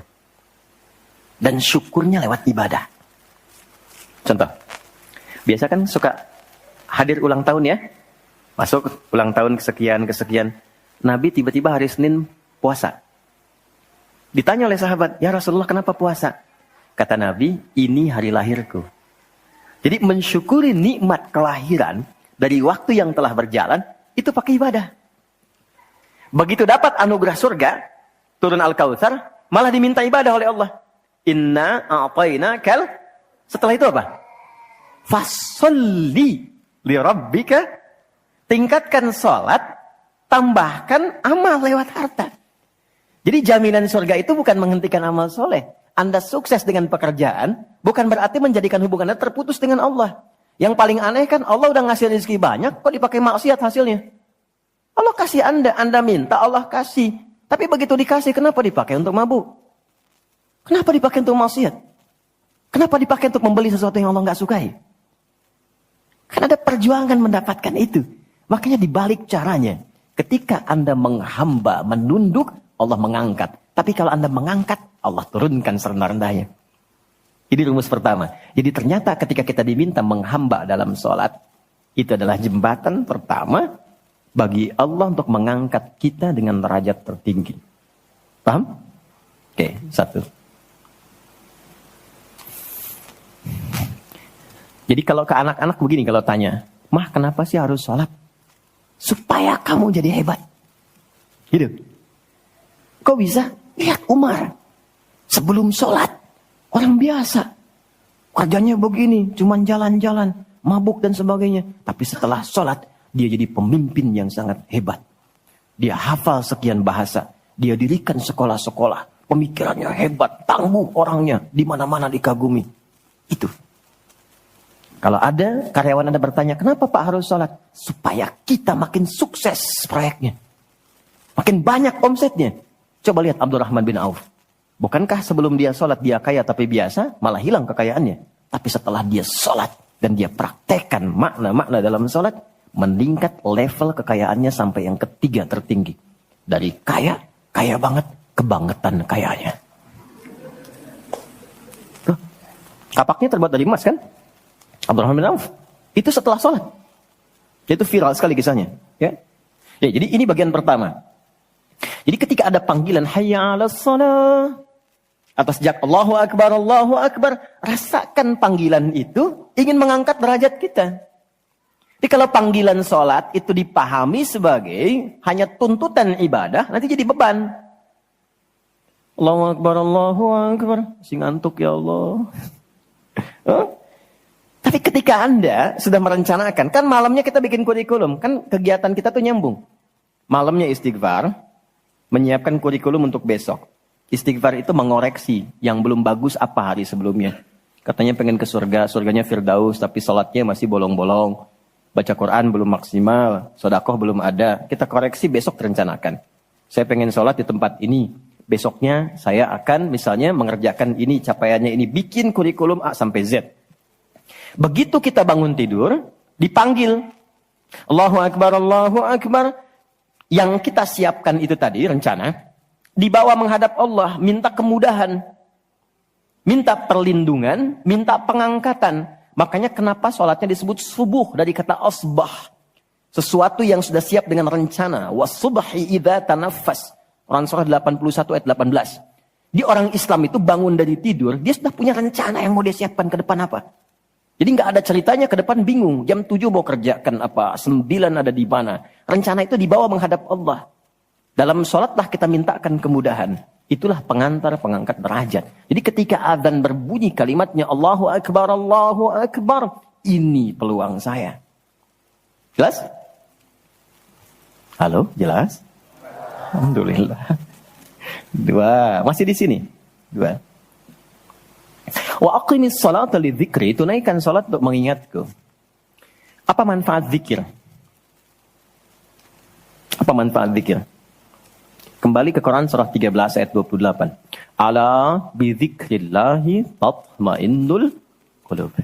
Dan syukurnya lewat ibadah. Contoh, biasa kan suka hadir ulang tahun ya. Masuk ulang tahun kesekian. Nabi tiba-tiba hari Senin puasa. Ditanya oleh sahabat, ya Rasulullah kenapa puasa? Kata Nabi, ini hari lahirku. Jadi mensyukuri nikmat kelahiran dari waktu yang telah berjalan, itu pakai ibadah. Begitu dapat anugerah surga, turun Al-Kautsar, malah diminta ibadah oleh Allah. Inna a'tainakal. Setelah itu apa? Fasolli li rabbika. Tingkatkan sholat, tambahkan amal lewat harta. Jadi jaminan surga itu bukan menghentikan amal soleh. Anda sukses dengan pekerjaan, bukan berarti menjadikan hubungan Anda terputus dengan Allah. Yang paling aneh kan Allah udah ngasih rezeki banyak, kok dipakai maksiat hasilnya? Allah kasih Anda minta, Allah kasih. Tapi begitu dikasih, kenapa dipakai untuk mabuk? Kenapa dipakai untuk maksiat? Kenapa dipakai untuk membeli sesuatu yang Allah nggak sukai? Karena ada perjuangan mendapatkan itu. Makanya dibalik caranya. Ketika Anda menghamba, menunduk, Allah mengangkat. Tapi kalau Anda mengangkat, Allah turunkan serendah-rendahnya. Ini rumus pertama. Jadi ternyata ketika kita diminta menghamba dalam sholat, itu adalah jembatan pertama bagi Allah untuk mengangkat kita dengan derajat tertinggi. Paham? Oke, satu. Jadi kalau ke anak-anak begini kalau tanya, Mah kenapa sih harus sholat? Supaya kamu jadi hebat. Gitu. Kok bisa? Lihat Umar. Sebelum sholat, orang biasa. Kerjanya begini, cuman jalan-jalan, mabuk dan sebagainya. Tapi setelah sholat, dia jadi pemimpin yang sangat hebat. Dia hafal sekian bahasa. Dia dirikan sekolah-sekolah. Pemikirannya hebat, tangguh orangnya. Di mana-mana dikagumi. Itu. Kalau ada karyawan Anda bertanya, kenapa Pak harus sholat? Supaya kita makin sukses proyeknya. Makin banyak omsetnya. Coba lihat Abdurrahman bin Auf. Bukankah sebelum dia sholat dia kaya tapi biasa, malah hilang kekayaannya. Tapi setelah dia sholat dan dia praktekkan makna-makna dalam sholat, meningkat level kekayaannya sampai yang ketiga tertinggi. Dari kaya banget, kebangetan kayanya. Tuh, kapaknya terbuat dari emas kan? Abdurrahman bin Auf. Itu setelah sholat. Itu viral sekali kisahnya. Ya, jadi ini bagian pertama. Jadi ketika ada panggilan hayya 'alas shalah, atas sejak Allahu Akbar, rasakan panggilan itu ingin mengangkat derajat kita. Jadi kalau panggilan sholat itu dipahami sebagai hanya tuntutan ibadah, nanti jadi beban. Allahu Akbar, si ngantuk ya Allah. Tapi ketika Anda sudah merencanakan, kan malamnya kita bikin kurikulum, kan kegiatan kita tuh nyambung. Malamnya istighfar, menyiapkan kurikulum untuk besok. Istighfar itu mengoreksi yang belum bagus apa hari sebelumnya. Katanya pengen ke surga, surganya Firdaus, tapi sholatnya masih bolong-bolong. Baca Quran belum maksimal, sedekah belum ada. Kita koreksi besok direncanakan. Saya pengen sholat di tempat ini. Besoknya saya akan misalnya mengerjakan ini, capaiannya ini. Bikin kurikulum A sampai Z. Begitu kita bangun tidur, dipanggil. Allahu Akbar. Yang kita siapkan itu tadi, rencana. Dibawa menghadap Allah, minta kemudahan. Minta perlindungan, minta pengangkatan. Makanya kenapa sholatnya disebut subuh dari kata asbah. Sesuatu yang sudah siap dengan rencana. Wasubhi idza tanaffas. Quran surah 81 ayat 18. Di orang Islam itu bangun dari tidur, dia sudah punya rencana yang mau dia siapkan ke depan apa. Jadi nggak ada ceritanya ke depan bingung. Jam 7 mau kerjakan apa, 9 ada di mana. Rencana itu dibawa menghadap Allah. Dalam sholatlah kita mintakan kemudahan. Itulah pengantar, pengangkat derajat. Jadi ketika azan berbunyi kalimatnya Allahu Akbar. Ini peluang saya. Jelas? Halo, jelas? Alhamdulillah. 2, masih di sini. 2. Wa aqimis salata lidzikri, tunaikan salat untuk mengingatku. Apa manfaat zikir? Apa manfaat zikir? Kembali ke Quran surah 13 ayat 28. Ala bidzikrillahi tatmainnul qulub.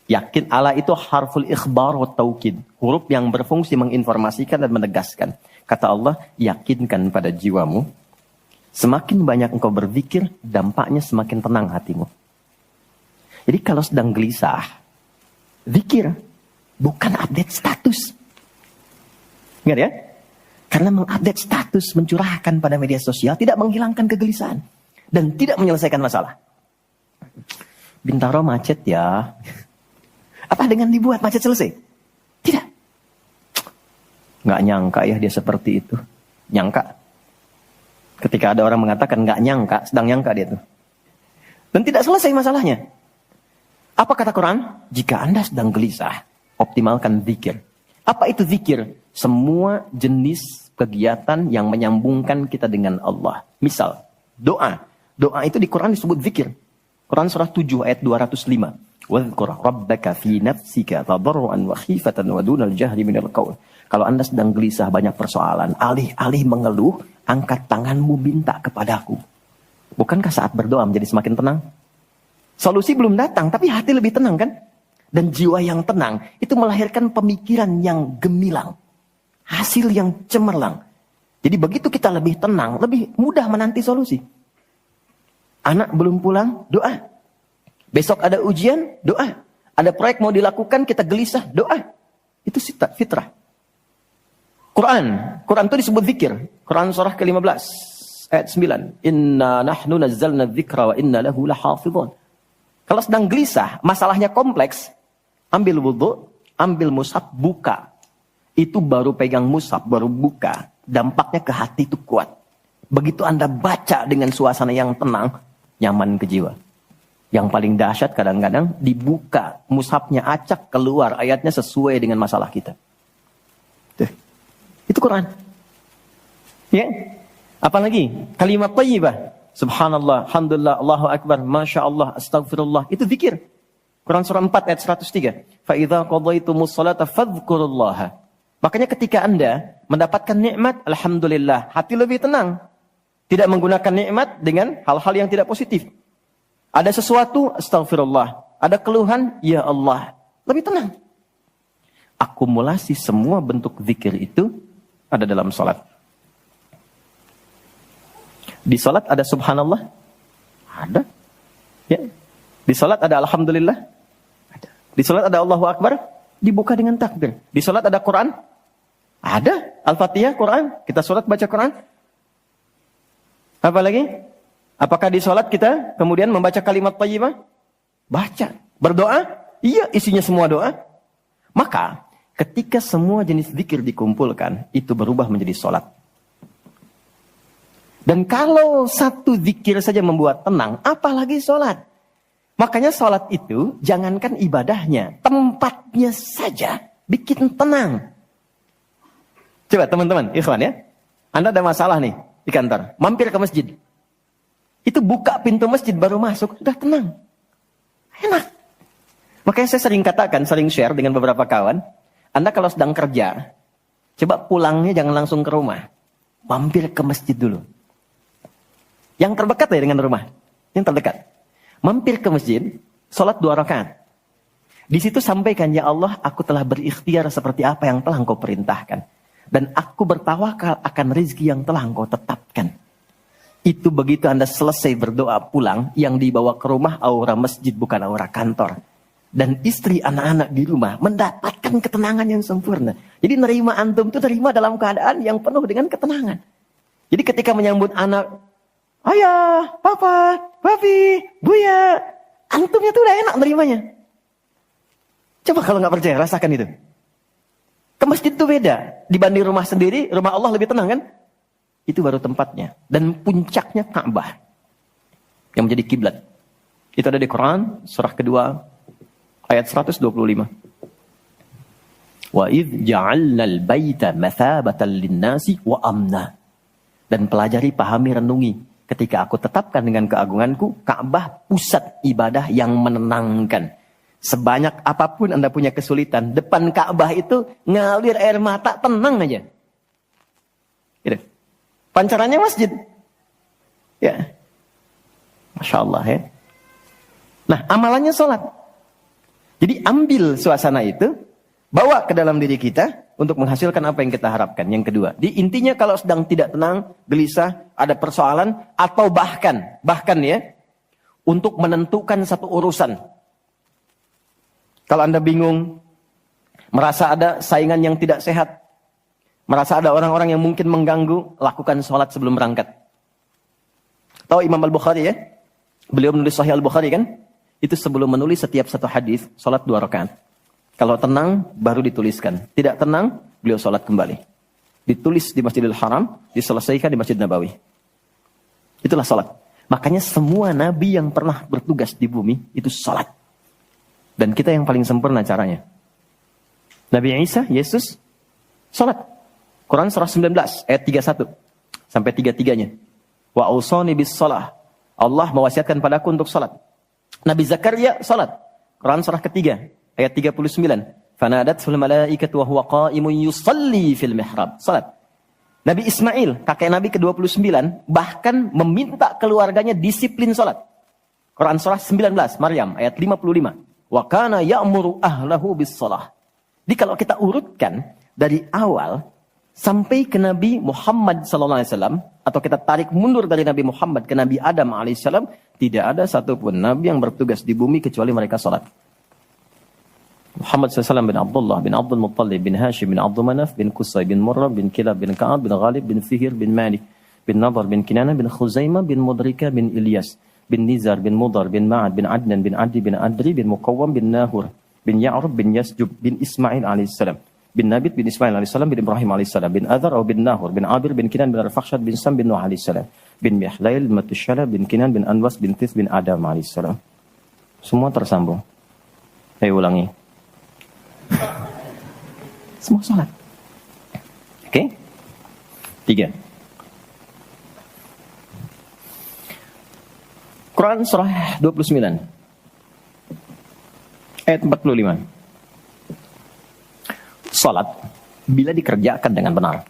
Yakin, ala itu harful ikhbar wa taukid. Huruf yang berfungsi menginformasikan dan menegaskan. Kata Allah, yakinkan pada jiwamu. Semakin banyak engkau berzikir, dampaknya semakin tenang hatimu. Jadi kalau sedang gelisah, zikir. Bukan update status. Ingat ya? Karena mengupdate status, mencurahkan pada media sosial, tidak menghilangkan kegelisahan. Dan tidak menyelesaikan masalah. Bintaro macet ya. Apa dengan dibuat macet selesai? Tidak. Nggak nyangka ya dia seperti itu. Nyangka. Ketika ada orang mengatakan nggak nyangka, sedang nyangka dia tuh. Dan tidak selesai masalahnya. Apa kata Quran? Jika Anda sedang gelisah, optimalkan zikir. Apa itu zikir? Semua jenis kegiatan yang menyambungkan kita dengan Allah. Misal, doa. Doa itu di Quran disebut zikir. Quran surah 7 ayat 205. Wadhkur rabbaka fi nafsika tadarruan wa khifatan wa dunal jahri minal qaul. Kalau Anda sedang gelisah banyak persoalan, alih-alih mengeluh, angkat tanganmu minta kepadaku. Bukankah saat berdoa menjadi semakin tenang? Solusi belum datang, tapi hati lebih tenang kan? Dan jiwa yang tenang itu melahirkan pemikiran yang gemilang. Hasil yang cemerlang. Jadi begitu kita lebih tenang, lebih mudah menanti solusi. Anak belum pulang, doa. Besok ada ujian, doa. Ada proyek mau dilakukan, kita gelisah, doa. Itu fitrah. Quran itu disebut zikir. Quran surah ke-15 ayat 9. Inna nahnu nazzalna dzikra wa inna lahu lahafizun. Kalau sedang gelisah, masalahnya kompleks, ambil wudu, ambil mushaf, buka. Itu baru pegang mushaf, baru buka. Dampaknya ke hati itu kuat. Begitu Anda baca dengan suasana yang tenang, nyaman ke jiwa. Yang paling dahsyat kadang-kadang dibuka, mushafnya acak, keluar ayatnya sesuai dengan masalah kita. Tuh. Itu Quran. Ya. Apalagi kalimat thayyibah. Subhanallah, alhamdulillah, Allahu akbar, masya Allah, astagfirullah. Itu zikir. Quran surah 4 ayat 103. Fa idza qadaytumus salata fadhkurullaha. Makanya ketika Anda mendapatkan nikmat, alhamdulillah, hati lebih tenang. Tidak menggunakan nikmat dengan hal-hal yang tidak positif. Ada sesuatu, astagfirullah. Ada keluhan, ya Allah. Lebih tenang. Akumulasi semua bentuk zikir itu ada dalam salat. Di salat ada subhanallah? Ada. Ya. Di salat ada alhamdulillah? Ada. Di salat ada Allahu akbar? Dibuka dengan takbir. Di salat ada Quran? Ada. Al-Fatihah, Quran. Kita salat baca Quran. Apa lagi? Apakah di salat kita kemudian membaca kalimat thayyibah? Baca. Berdoa? Iya, isinya semua doa. Maka ketika semua jenis zikir dikumpulkan, itu berubah menjadi salat. Dan kalau satu zikir saja membuat tenang, apalagi sholat. Makanya sholat itu, jangankan ibadahnya, tempatnya saja bikin tenang. Coba teman-teman, ikhwan ya. Anda ada masalah nih di kantor, mampir ke masjid. Itu buka pintu masjid baru masuk, sudah tenang. Enak. Makanya saya sering katakan, sering share dengan beberapa kawan. Anda kalau sedang kerja, coba pulangnya jangan langsung ke rumah. Mampir ke masjid dulu. Yang terdekat ya dengan rumah. Yang terdekat. Mampir ke masjid, sholat 2 rakaat. Di situ sampaikan, ya Allah, aku telah berikhtiar seperti apa yang telah Engkau perintahkan. Dan aku bertawakal akan rezeki yang telah Engkau tetapkan. Itu begitu Anda selesai berdoa pulang, yang dibawa ke rumah aura masjid bukan aura kantor. Dan istri anak-anak di rumah mendapatkan ketenangan yang sempurna. Jadi nerima antum itu nerima dalam keadaan yang penuh dengan ketenangan. Jadi ketika menyambut anak, ayah, papa, papi, buya. Antumnya tuh udah enak nerimanya. Coba kalau nggak percaya, rasakan itu. Ke masjid tuh beda. Dibanding rumah sendiri, rumah Allah lebih tenang kan? Itu baru tempatnya. Dan puncaknya Ka'bah. Yang menjadi kiblat. Itu ada di Quran, surah kedua, ayat 125. Wa idh ja'alnal baita mathabatan linnasi wa amna. Dan pelajari, pahami, renungi. Ketika aku tetapkan dengan keagunganku, Ka'bah pusat ibadah yang menenangkan. Sebanyak apapun Anda punya kesulitan, depan Ka'bah itu ngalir air mata, tenang aja. Gitu. Pancarannya masjid. Ya. Masya Allah ya. Nah, amalannya sholat. Jadi ambil suasana itu, bawa ke dalam diri kita, untuk menghasilkan apa yang kita harapkan. Yang kedua, di intinya kalau sedang tidak tenang, gelisah, ada persoalan, atau bahkan ya, untuk menentukan satu urusan. Kalau Anda bingung, merasa ada saingan yang tidak sehat, merasa ada orang-orang yang mungkin mengganggu, lakukan sholat sebelum berangkat. Tahu Imam Al-Bukhari ya? Beliau menulis Sahih Al-Bukhari kan? Itu sebelum menulis setiap satu hadis, sholat 2 rakaat. Kalau tenang, baru dituliskan. Tidak tenang, beliau sholat kembali. Ditulis di Masjidil Haram, diselesaikan di Masjid Nabawi. Itulah sholat. Makanya semua nabi yang pernah bertugas di bumi, itu sholat. Dan kita yang paling sempurna caranya. Nabi Isa, Yesus, sholat. Quran surah 19, ayat 31. Sampai 33-nya. Wa awsani bis sholah. Allah mewasiatkan padaku untuk sholat. Nabi Zakaria, sholat. Quran surah ketiga. Ayat 39. Fanadatul malaikatu wa huwa qa'imun yusalli fil mihrab. Salat. Nabi Ismail, kakek Nabi ke-29, bahkan meminta keluarganya disiplin salat. Quran surah 19, Maryam ayat 55. Wa kana ya'muru ahlahu bis shalah. Jadi kalau kita urutkan dari awal, sampai ke Nabi Muhammad SAW, atau kita tarik mundur dari Nabi Muhammad ke Nabi Adam alaihissalam, tidak ada satupun Nabi yang bertugas di bumi kecuali mereka sholat. Muhammad SAW bin Abdullah bin Abdul Muttalib bin Hashim bin Abdul Manaf bin Qusay bin Murrah bin Kilab bin Ka'ab bin Ghalib bin Fihir bin Malik bin Nadar bin Kinana bin Khuzaimah bin Mudrika bin Ilyas bin Nizar bin Mudar bin Ma'ad bin Adnan bin Adi bin Adri bin Muqawwam bin Nahur bin Ya'rub bin Yasjub bin Ismail alaihissalam bin Nabit bin Ismail alaihissalam bin Ibrahim alaihissalam bin Adhar bin Nahur bin Abir bin Kinan bin Arfakhshad bin Sam bin Nuh alaihissalam bin Mihlail bin Matushala bin Kinan bin Anwas bin Tith bin Adam alaihissalam. Semua tersambung. Saya ulangi. Semua sholat. Oke? 3. Quran surah 29 ayat 45. Sholat bila dikerjakan dengan benar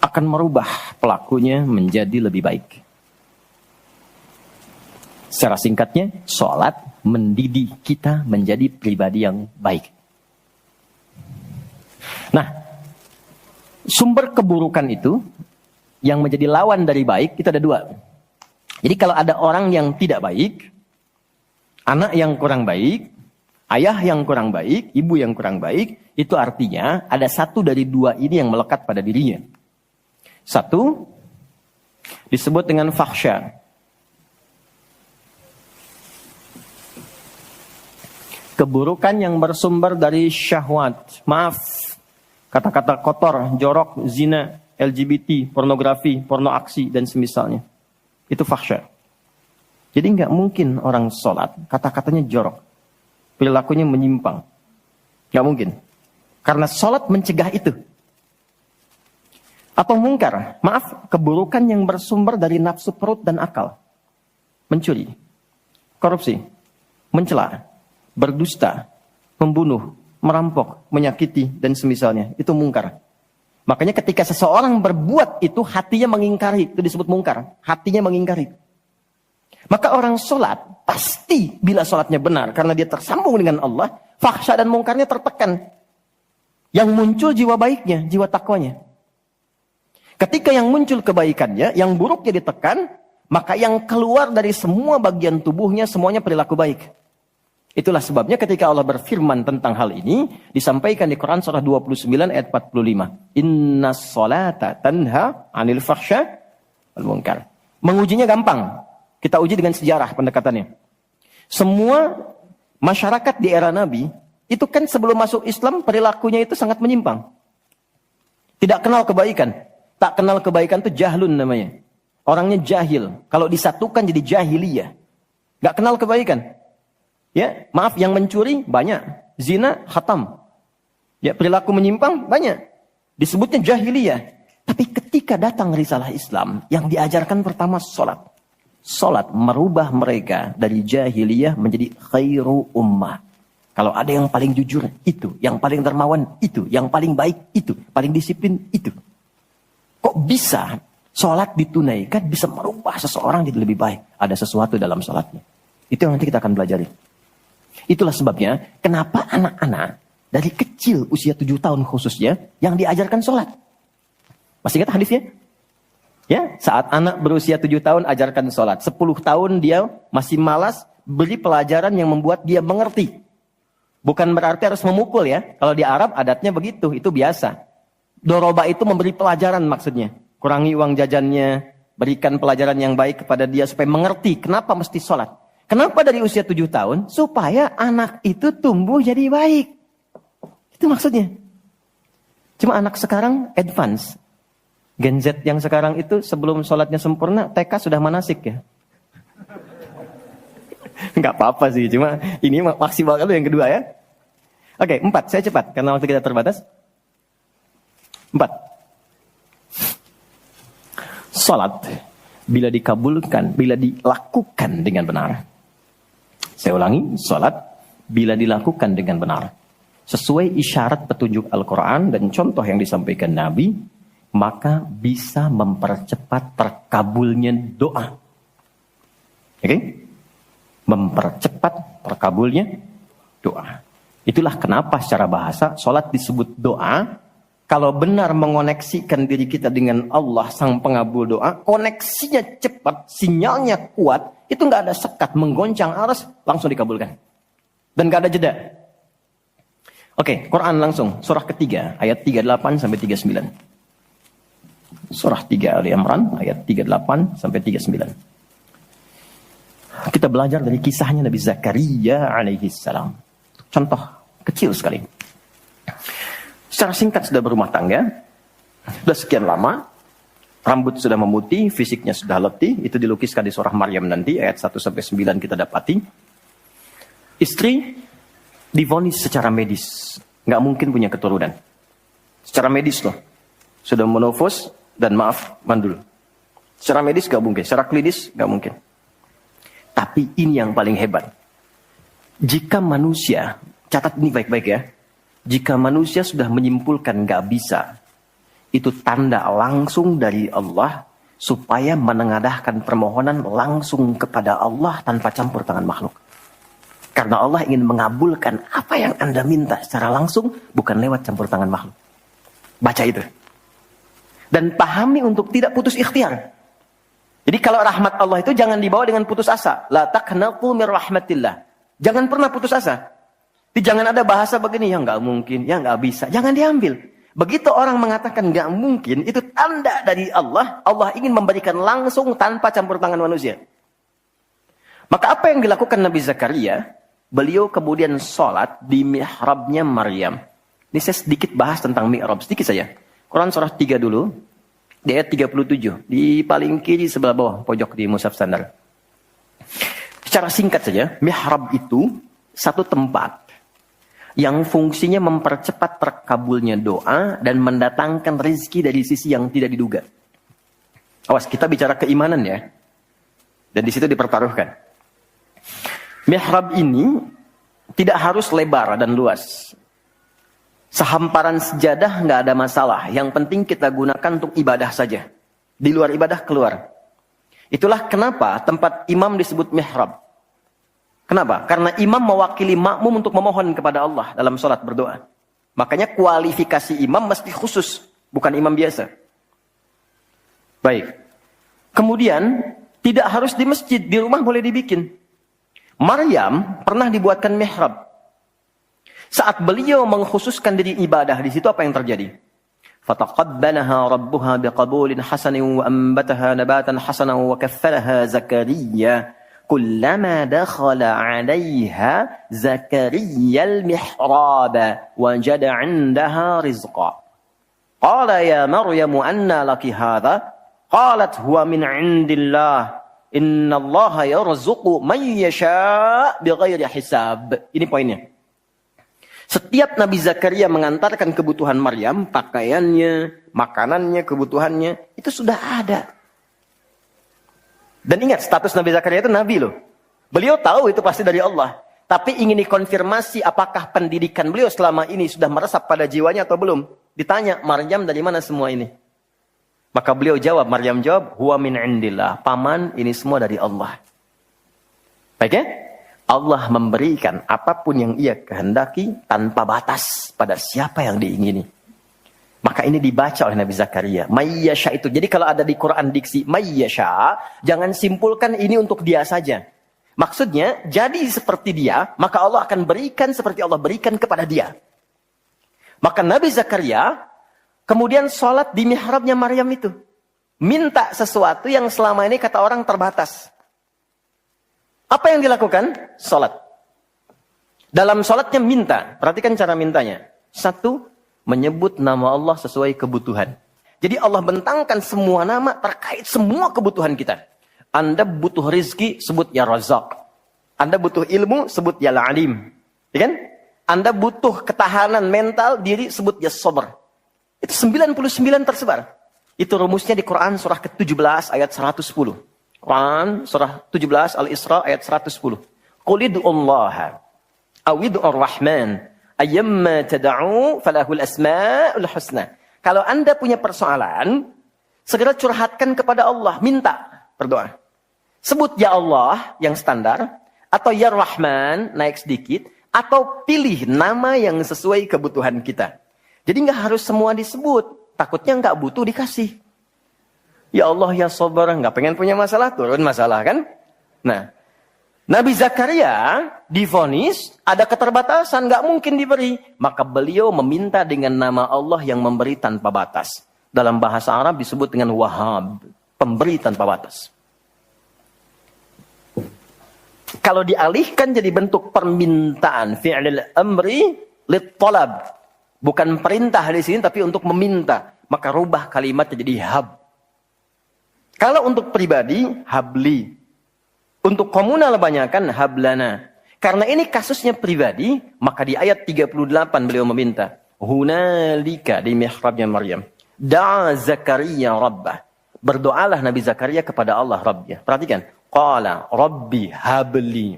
akan merubah pelakunya menjadi lebih baik. Secara singkatnya, sholat mendidik kita menjadi pribadi yang baik. Nah, sumber keburukan itu yang menjadi lawan dari baik itu ada 2. Jadi kalau ada orang yang tidak baik, anak yang kurang baik, ayah yang kurang baik, ibu yang kurang baik, itu artinya ada satu dari 2 ini yang melekat pada dirinya. Satu disebut dengan fakhsya. Keburukan yang bersumber dari syahwat. Maaf, kata-kata kotor, jorok, zina, LGBT, pornografi, porno aksi, dan semisalnya. Itu fakhsya. Jadi nggak mungkin orang sholat, kata-katanya jorok. Perilakunya menyimpang. Nggak mungkin. Karena sholat mencegah itu. Atau mungkar, maaf, keburukan yang bersumber dari nafsu perut dan akal. Mencuri, korupsi, mencela, berdusta, membunuh, merampok, menyakiti, dan semisalnya. Itu mungkar. Makanya ketika seseorang berbuat itu, hatinya mengingkari. Itu disebut mungkar. Hatinya mengingkari. Maka orang sholat, pasti bila sholatnya benar, karena dia tersambung dengan Allah, fakhsya dan mungkarnya tertekan. Yang muncul jiwa baiknya, jiwa takwanya. Ketika yang muncul kebaikannya, yang buruknya ditekan, maka yang keluar dari semua bagian tubuhnya, semuanya perilaku baik. Itulah sebabnya ketika Allah berfirman tentang hal ini, disampaikan di Quran surah 29 ayat 45. Inna sholata tanha anil fakhsya wal munkar. Mengujinya gampang. Kita uji dengan sejarah pendekatannya. Semua masyarakat di era Nabi, itu kan sebelum masuk Islam, perilakunya itu sangat menyimpang. Tidak kenal kebaikan. Tak kenal kebaikan itu jahlun namanya. Orangnya jahil. Kalau disatukan jadi jahiliyah. Gak kenal kebaikan. Ya, maaf, yang mencuri banyak. Zina, khatam. Ya, perilaku menyimpang banyak. Disebutnya jahiliyah. Tapi ketika datang risalah Islam, yang diajarkan pertama sholat. Sholat merubah mereka dari jahiliyah menjadi khairu ummah. Kalau ada yang paling jujur, itu. Yang paling dermawan, itu. Yang paling baik, itu. Paling disiplin, itu. Kok bisa sholat ditunaikan bisa merubah seseorang jadi lebih baik? Ada sesuatu dalam sholatnya. Itu yang nanti kita akan pelajari. Itulah sebabnya kenapa anak-anak dari kecil usia 7 tahun khususnya yang diajarkan sholat. Masih ingat hadisnya? Ya, saat anak berusia 7 tahun ajarkan sholat. 10 tahun dia masih malas, beri pelajaran yang membuat dia mengerti. Bukan berarti harus memukul ya. Kalau di Arab adatnya begitu, itu biasa. Doroba itu memberi pelajaran maksudnya. Kurangi uang jajannya, berikan pelajaran yang baik kepada dia supaya mengerti kenapa mesti sholat. Kenapa dari usia 7 tahun? Supaya anak itu tumbuh jadi baik. Itu maksudnya. Cuma anak sekarang advance. Gen Z yang sekarang itu sebelum sholatnya sempurna, TK sudah manasik ya. Nggak apa-apa sih, cuma ini maksimal kalau yang kedua ya. Oke, 4, saya cepat karena waktu kita terbatas. 4. Salat bila dikabulkan, bila dilakukan dengan benar. Saya ulangi, salat bila dilakukan dengan benar. Sesuai isyarat petunjuk Al-Quran dan contoh yang disampaikan Nabi, maka bisa mempercepat terkabulnya doa. Oke? Mempercepat terkabulnya doa. Itulah kenapa secara bahasa salat disebut doa, Kalau benar mengoneksikan diri kita dengan Allah, sang pengabul doa, koneksinya cepat, sinyalnya kuat, itu nggak ada sekat, menggoncang aras, langsung dikabulkan. Dan nggak ada jeda. Oke, Quran langsung, surah ketiga, ayat 38 sampai 39. Surah 3 Ali Imran, ayat 38 sampai 39. Kita belajar dari kisahnya Nabi Zakaria alaihi salam. Contoh kecil sekali. Secara singkat sudah berumah tangga, sudah sekian lama, rambut sudah memutih, fisiknya sudah letih, itu dilukiskan di surah Maryam nanti, ayat 1-9 kita dapati. Istri divonis secara medis, nggak mungkin punya keturunan. Secara medis loh, sudah menopause dan maaf, mandul. Secara medis nggak mungkin, secara klinis nggak mungkin. Tapi ini yang paling hebat. Jika manusia, catat ini baik-baik ya, jika manusia sudah menyimpulkan nggak bisa, itu tanda langsung dari Allah supaya menengadahkan permohonan langsung kepada Allah tanpa campur tangan makhluk. Karena Allah ingin mengabulkan apa yang Anda minta secara langsung, bukan lewat campur tangan makhluk. Baca itu. Dan pahami untuk tidak putus ikhtiar. Jadi kalau rahmat Allah itu jangan dibawa dengan putus asa. La taqnatu min rahmatillah. Jangan pernah putus asa. Jangan ada bahasa begini, ya nggak mungkin, ya nggak bisa. Jangan diambil. Begitu orang mengatakan nggak mungkin, itu tanda dari Allah. Allah ingin memberikan langsung tanpa campur tangan manusia. Maka apa yang dilakukan Nabi Zakaria? Beliau kemudian sholat di mihrabnya Maryam. Ini saya sedikit bahas tentang mihrab, sedikit saja. Quran surah 3 dulu, di ayat 37. Di paling kiri sebelah bawah, pojok di mushaf standar. Secara singkat saja, mihrab itu satu tempat yang fungsinya mempercepat terkabulnya doa dan mendatangkan rezeki dari sisi yang tidak diduga. Awas, kita bicara keimanan ya. Dan di situ dipertaruhkan. Mihrab ini tidak harus lebar dan luas. Sehamparan sejadah nggak ada masalah. Yang penting kita gunakan untuk ibadah saja. Di luar ibadah keluar. Itulah kenapa tempat imam disebut mihrab. Kenapa? Karena imam mewakili makmum untuk memohon kepada Allah dalam sholat berdoa. Makanya kualifikasi imam mesti khusus, bukan imam biasa. Baik. Kemudian, tidak harus di masjid, di rumah boleh dibikin. Maryam pernah dibuatkan mihrab. Saat beliau mengkhususkan diri ibadah, di situ apa yang terjadi? Fataqabbalaha rabbuha biqabulin hasanin wa ambataha nabatan hasanan wa kaffalaha Zakaria. Kullama dakhala 'alayha Zakaria al-mihrab wajada 'indaha rizqa. Qala ya Maryam anna laki hadha? Qalat huwa min 'indillah. Innallaha yarzuqu man yasha' bighairi hisab. Ini poinnya. Setiap Nabi Zakaria mengantarkan kebutuhan Maryam, pakaiannya, makanannya, kebutuhannya, itu sudah ada. Dan ingat, status Nabi Zakaria itu Nabi loh. Beliau tahu itu pasti dari Allah. Tapi ingin dikonfirmasi apakah pendidikan beliau selama ini sudah meresap pada jiwanya atau belum. Ditanya, Maryam dari mana semua ini? Maka beliau jawab, Maryam jawab, huwa min indillah. Paman, ini semua dari Allah. Baik ya? Allah memberikan apapun yang ia kehendaki tanpa batas pada siapa yang diingini. Maka ini dibaca oleh Nabi Zakaria. Mayyasha itu. Jadi kalau ada di Quran diksi mayyasha, jangan simpulkan ini untuk dia saja. Maksudnya, jadi seperti dia, maka Allah akan berikan seperti Allah berikan kepada dia. Maka Nabi Zakaria kemudian sholat di mihrabnya Maryam itu. Minta sesuatu yang selama ini kata orang terbatas. Apa yang dilakukan? Sholat. Dalam sholatnya minta. Perhatikan cara mintanya. Satu, menyebut nama Allah sesuai kebutuhan. Jadi Allah bentangkan semua nama terkait semua kebutuhan kita. Anda butuh rizki, sebut ya Razak. Anda butuh ilmu, sebut ya Alim. Ya kan? Anda butuh ketahanan mental diri, sebut ya Sabar. Itu 99 tersebar. Itu rumusnya di Quran surah ke-17 ayat 110. Quran surah 17 Al-Isra ayat 110. Qulidu'ullaha awidu'ur rahman. Ayyamma tada'u falahul asma'ul husna. Kalau Anda punya persoalan, segera curhatkan kepada Allah. Minta, berdoa. Sebut ya Allah yang standar. Atau ya Rahman, naik sedikit. Atau pilih nama yang sesuai kebutuhan kita. Jadi nggak harus semua disebut. Takutnya nggak butuh dikasih. Ya Allah ya Sabar, nggak pengen punya masalah, turun masalah kan? Nah, Nabi Zakaria divonis ada keterbatasan, nggak mungkin diberi. Maka beliau meminta dengan nama Allah yang memberi tanpa batas. Dalam bahasa Arab disebut dengan Wahhab, pemberi tanpa batas. Kalau dialihkan jadi bentuk permintaan, fi'lil amri lit talab. Bukan perintah di sini tapi untuk meminta. Maka rubah kalimatnya jadi hab. Kalau untuk pribadi, habli. Untuk komunal banyakkan hablana. Karena ini kasusnya pribadi, maka di ayat 38 beliau meminta. Hunalika di mihrabnya Maryam. Da'a Zakaria Rabbah. Berdoalah Nabi Zakaria kepada Allah Rabbnya. Perhatikan. Qala Rabbi habli.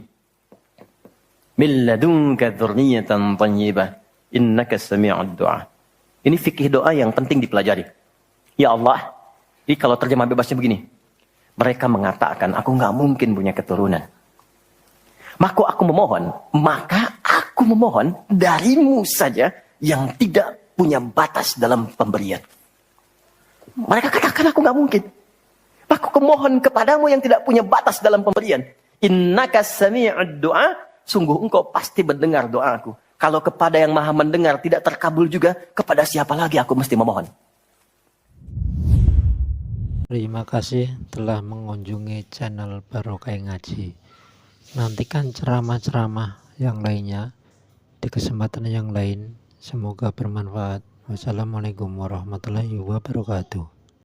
Min ladunka dzurriyyatan thayyibah. Innaka sami'ud du'a. Ini fikih doa yang penting dipelajari. Ya Allah. Jadi kalau terjemah bebasnya begini. Mereka mengatakan, aku nggak mungkin punya keturunan. Maka aku memohon darimu saja yang tidak punya batas dalam pemberian. Mereka katakan aku nggak mungkin. Aku memohon kepadamu yang tidak punya batas dalam pemberian. Innaka sami'ud du'a. Sungguh engkau pasti mendengar doaku. Kalau kepada yang maha mendengar tidak terkabul juga, kepada siapa lagi aku mesti memohon? Terima kasih telah mengunjungi channel Barokah Ngaji. Nantikan ceramah-ceramah yang lainnya di kesempatan yang lain. Semoga bermanfaat. Wassalamualaikum warahmatullahi wabarakatuh.